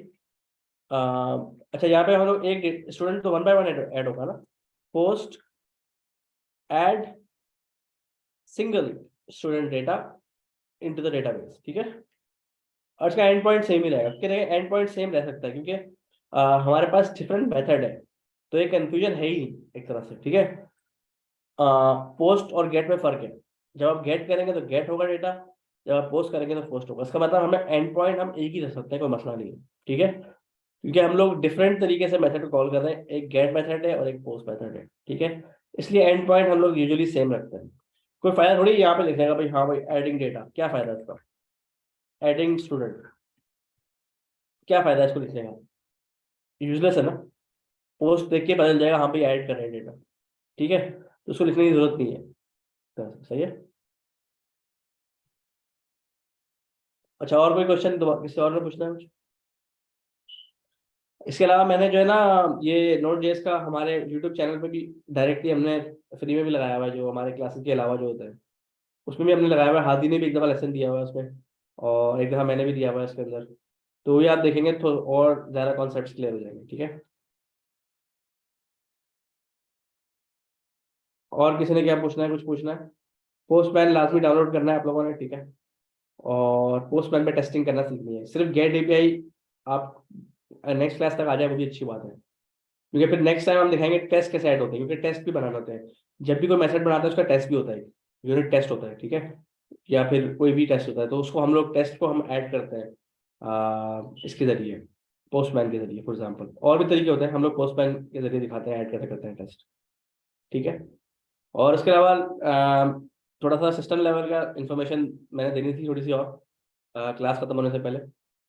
[SPEAKER 1] अच्छा, यहाँ पे हम लोग एक स्टूडेंट तो वन बाय वन ऐड होगा ना। Post add single student data into the database, ठीक है। और इसका एंड पॉइंट सेम ही रहेगा, क्योंकि एंड पॉइंट सेम रह सकता है, क्योंकि हमारे पास डिफरेंट मेथड है, तो ये कंफ्यूजन है ही नहीं एक तरह से, ठीक है। पोस्ट और गेट में फर्क है, जब आप गेट करेंगे तो गेट होगा डेटा, जब आप पोस्ट करेंगे तो पोस्ट होगा। इसका मतलब हमें एंड पॉइंट हम एक ही रख सकते हैं, कोई मसला नहीं है, ठीक है। क्योंकि हम लोग डिफरेंट तरीके से मेथड को कॉल कर रहे हैं, एक गेट मेथड है और एक पोस्ट मेथड है, ठीक है। इसलिए एंड पॉइंट हम लोग यूजुअली सेम रखते हैं। कोई फायदा थोड़ी यहाँ पे लिखने का भाई, हाँ भाई एडिंग डेटा, क्या फायदा इसका, एडिंग स्टूडेंट, क्या फायदा है इसको लिखने का, यूजलेस है ना। पोस्ट देख के बदल जाएगा, हाँ भाई ऐड कर रहे हैं डेटा, ठीक है, तो उसको लिखने की जरूरत नहीं है। तो सही है। अच्छा, और कोई क्वेश्चन किसी और ने पूछना है कुछ? इसके अलावा मैंने जो है ना, ये नोट जेएस का हमारे यूट्यूब चैनल पे भी डायरेक्टली हमने फ्री में भी लगाया हुआ है, जो हमारे क्लासेस के अलावा जो होता है उसमें भी हमने लगाया हुआ है। हादी ने भी एक दफ़ा लेसन दिया हुआ है उसमें, और एक दफ़ा मैंने भी दिया हुआ है इसके अंदर। तो ये आप देखेंगे तो और ज़्यादा कॉन्सेप्ट्स क्लियर हो जाएंगे, ठीक है। और किसी ने क्या पूछना है, कुछ पूछना है? पोस्टमैन लाजमी डाउनलोड करना है आप लोगों ने, ठीक है। और पोस्टमैन पे टेस्टिंग करना सीखनी है। सिर्फ गेट एपीआई आप नेक्स्ट क्लास तक आ जाए वो भी अच्छी बात है, क्योंकि फिर नेक्स्ट टाइम हम दिखाएंगे टेस्ट कैसे ऐड होते हैं, क्योंकि टेस्ट भी बनाना होते हैं। जब भी कोई मेथड बनाता है उसका टेस्ट भी होता है, यूनिट टेस्ट होता है, ठीक है, या फिर कोई भी टेस्ट होता है, तो उसको हम लोग टेस्ट को हम ऐड करते हैं इसके जरिए, पोस्टमैन के जरिए फॉर एग्जांपल। और भी तरीके होते हैं, हम लोग पोस्टमैन के जरिए दिखाते हैं, ऐड करते करते हैं टेस्ट, ठीक है। और इसके अलावा थोड़ा सा सिस्टम लेवल का इंफॉर्मेशन मैंने देनी थी थोड़ी सी, और क्लास खत्म होने से पहले।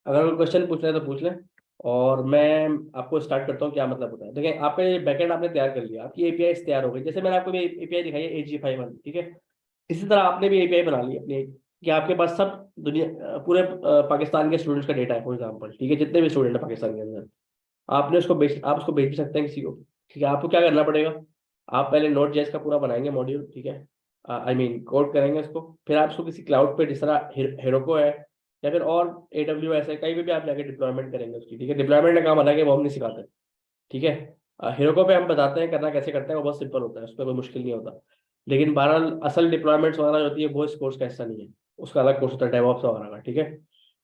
[SPEAKER 1] अगर कोई क्वेश्चन पूछना है तो पूछ लें, और मैं आपको स्टार्ट करता हूँ क्या मतलब होता है। देखिए, आपने बैकएंड आपने तैयार कर लिया, आपकी एपीआई तैयार हो गई। जैसे मैंने आपको एपीआई दिखाई है AG5 वाली, ठीक है, इसी तरह आपने भी एपीआई बना ली अपनी, कि आपके पास सब दुनिया पूरे पाकिस्तान के स्टूडेंट्स का डेटा है फॉर एग्जाम्पल, ठीक है, जितने भी स्टूडेंट है पाकिस्तान के अंदर, आपने उसको आप उसको भेज भी सकते हैं किसी को, ठीक है। आपको क्या करना पड़ेगा, आप पहले नोट जेएस का पूरा बनाएंगे मॉड्यूल, ठीक है, आई मीन कोड करेंगे उसको। फिर आप उसको किसी क्लाउड पे, जिस तरह हेरोको है या फिर और AWS है, कहीं भी आप जाके डिप्लॉयमेंट करेंगे उसकी, ठीक है। डिप्लॉयमेंट का काम अलग है, वो हम नहीं सिखाते, ठीक है। हेरोको पे हम बताते हैं करना कैसे करते हैं, वो बहुत सिंपल होता है, उस पर कोई मुश्किल नहीं होता। लेकिन बहरहाल असल डिप्लॉयमेंट्स वगैरह जो होती है वो इस कोर्स का हिस्सा नहीं है, उसका अलग कोर्स होता है डेवऑप्स वगैरह का, ठीक है।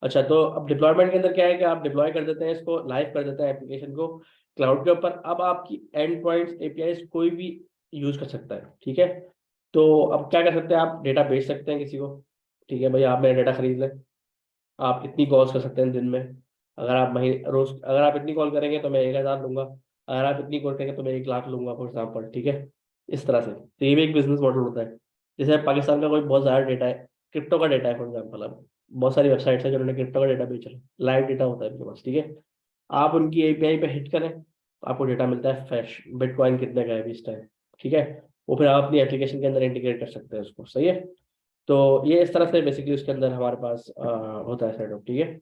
[SPEAKER 1] अच्छा, तो अब डिप्लॉयमेंट के अंदर क्या है कि आप डिप्लॉय कर देते हैं इसको, लाइव कर देते हैं एप्लीकेशन को क्लाउड के ऊपर। अब आपकी एंड पॉइंट्स एपीआई कोई भी यूज कर सकता है, ठीक है। तो अब क्या कर सकते हैं, आप डेटा बेच सकते हैं किसी को, ठीक है, भाई आप मेरा डेटा खरीद लें। आप इतनी कॉल्स कर सकते हैं दिन में, अगर आप महीने रोज अगर आप इतनी कॉल करेंगे तो मैं 1,000 लूंगा, अगर आप इतनी कॉल करेंगे तो मैं 1 लाख लूंगा फॉर एग्जाम्पल, ठीक है। इस तरह से तो ये भी एक बिजनेस मॉडल होता है। जैसे पाकिस्तान का कोई बहुत ज़्यादा डेटा है, क्रिप्टो का डेटा है फॉर एग्जाम्पल, अब बहुत सारी वेबसाइट्स है जिन्होंने क्रिप्टो का डेटा बेचा है, लाइव डेटा होता है उनके पास, ठीक है। आप उनकी एपीआई पे हिट करें तो आपको डेटा मिलता है फ्रेश, बिटकॉइन कितने का है अभी इस टाइम, ठीक है। वो फिर आप अपनी एप्लीकेशन के अंदर इंटीग्रेट कर सकते हैं उसको, सही है। तो ये इस तरह से बेसिकली उसके अंदर हमारे पास होता है सेटअप, ठीक है।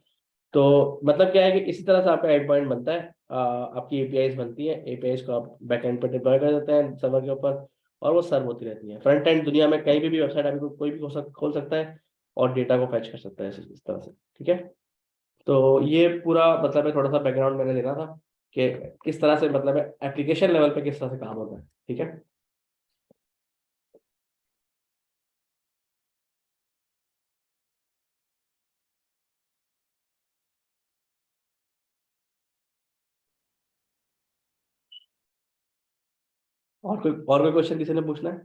[SPEAKER 1] तो मतलब क्या है कि इसी तरह से आपका एंड पॉइंट बनता है, आपकी एपीआईज बनती है, एपीआईज को आप बैक एंड पर डिप्लॉय कर देते हैं सर्वर के ऊपर, और वो सर्व होती रहती है। फ्रंट एंड दुनिया में कहीं भी वेबसाइट अभी कोई भी खोल सकता है और डेटा को फैच कर सकता है इस तरह से, ठीक है। तो ये पूरा मतलब है, थोड़ा सा बैकग्राउंड मैंने देना था कि किस तरह से मतलब है एप्लीकेशन लेवल पे किस तरह से काम होता है, ठीक है। और कोई क्वेश्चन किसी ने पूछना है?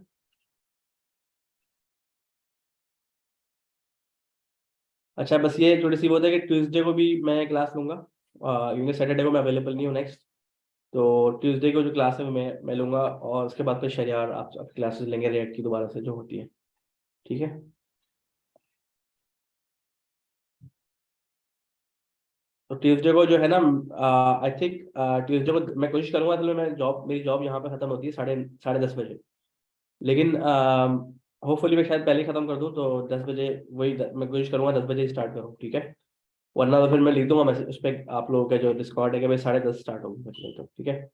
[SPEAKER 1] अच्छा, बस ये थोड़ी सी बात है कि ट्यूसडे को भी मैं क्लास लूंगा, क्योंकि सैटरडे को मैं अवेलेबल नहीं हूँ नेक्स्ट। तो ट्यूसडे को जो क्लास है मैं लूंगा, और उसके बाद फिर शनिवार आप क्लासेस लेंगे रेट की दोबारा से जो होती है, ठीक है। तो ट्यूसडे को जो है ना, आई थिंक ट्यूसडे को मैं कोशिश करूंगा, असल में मैं जॉब मेरी जॉब यहाँ पे खत्म होती है साढ़े साढ़े 10 बजे। लेकिन होपफुली मैं शायद पहले ही खत्म कर दूँ, तो 10 बजे मैं कोशिश करूंगा 10 बजे स्टार्ट करूँ, ठीक है। वरना तो फिर मैं लिख दूंगा मैसेज उस पर आप लोगों का जो डिस्कॉर्ड है कि भाई 10:30 स्टार्ट होगी मतलब, तो ठीक है।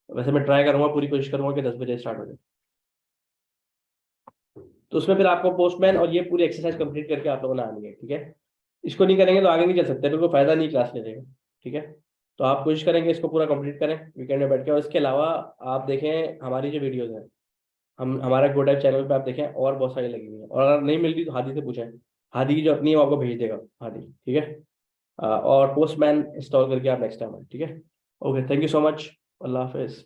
[SPEAKER 1] वैसे मैं ट्राई करूंगा, पूरी कोशिश करूंगा कि 10 बजे स्टार्ट हो जाए। तो उसमें फिर आपको पोस्टमैन और ये पूरी एक्सरसाइज कंप्लीट करके आप लोगों ने आनी है, ठीक है। इसको नहीं करेंगे तो आगे नहीं चल सकते, फिर कोई फायदा नहीं क्लास लेने का, ठीक है। तो आप कोशिश करेंगे इसको पूरा कंप्लीट करें वीकेंड में बैठ के। और इसके अलावा आप देखें हमारी जो वीडियोज हैं, हम हमारे गो टाइप चैनल पे आप देखें, और बहुत सारी लगी हुई हैं, और अगर नहीं मिल रही तो हादी से पूछें, हादी की जो अपनी है वो आपको भेज देगा, हादी, ठीक है। और पोस्टमैन इंस्टॉल करके आप नेक्स्ट टाइम आए, ठीक है। Okay, thank you so much. अल्लाह हाफिज़।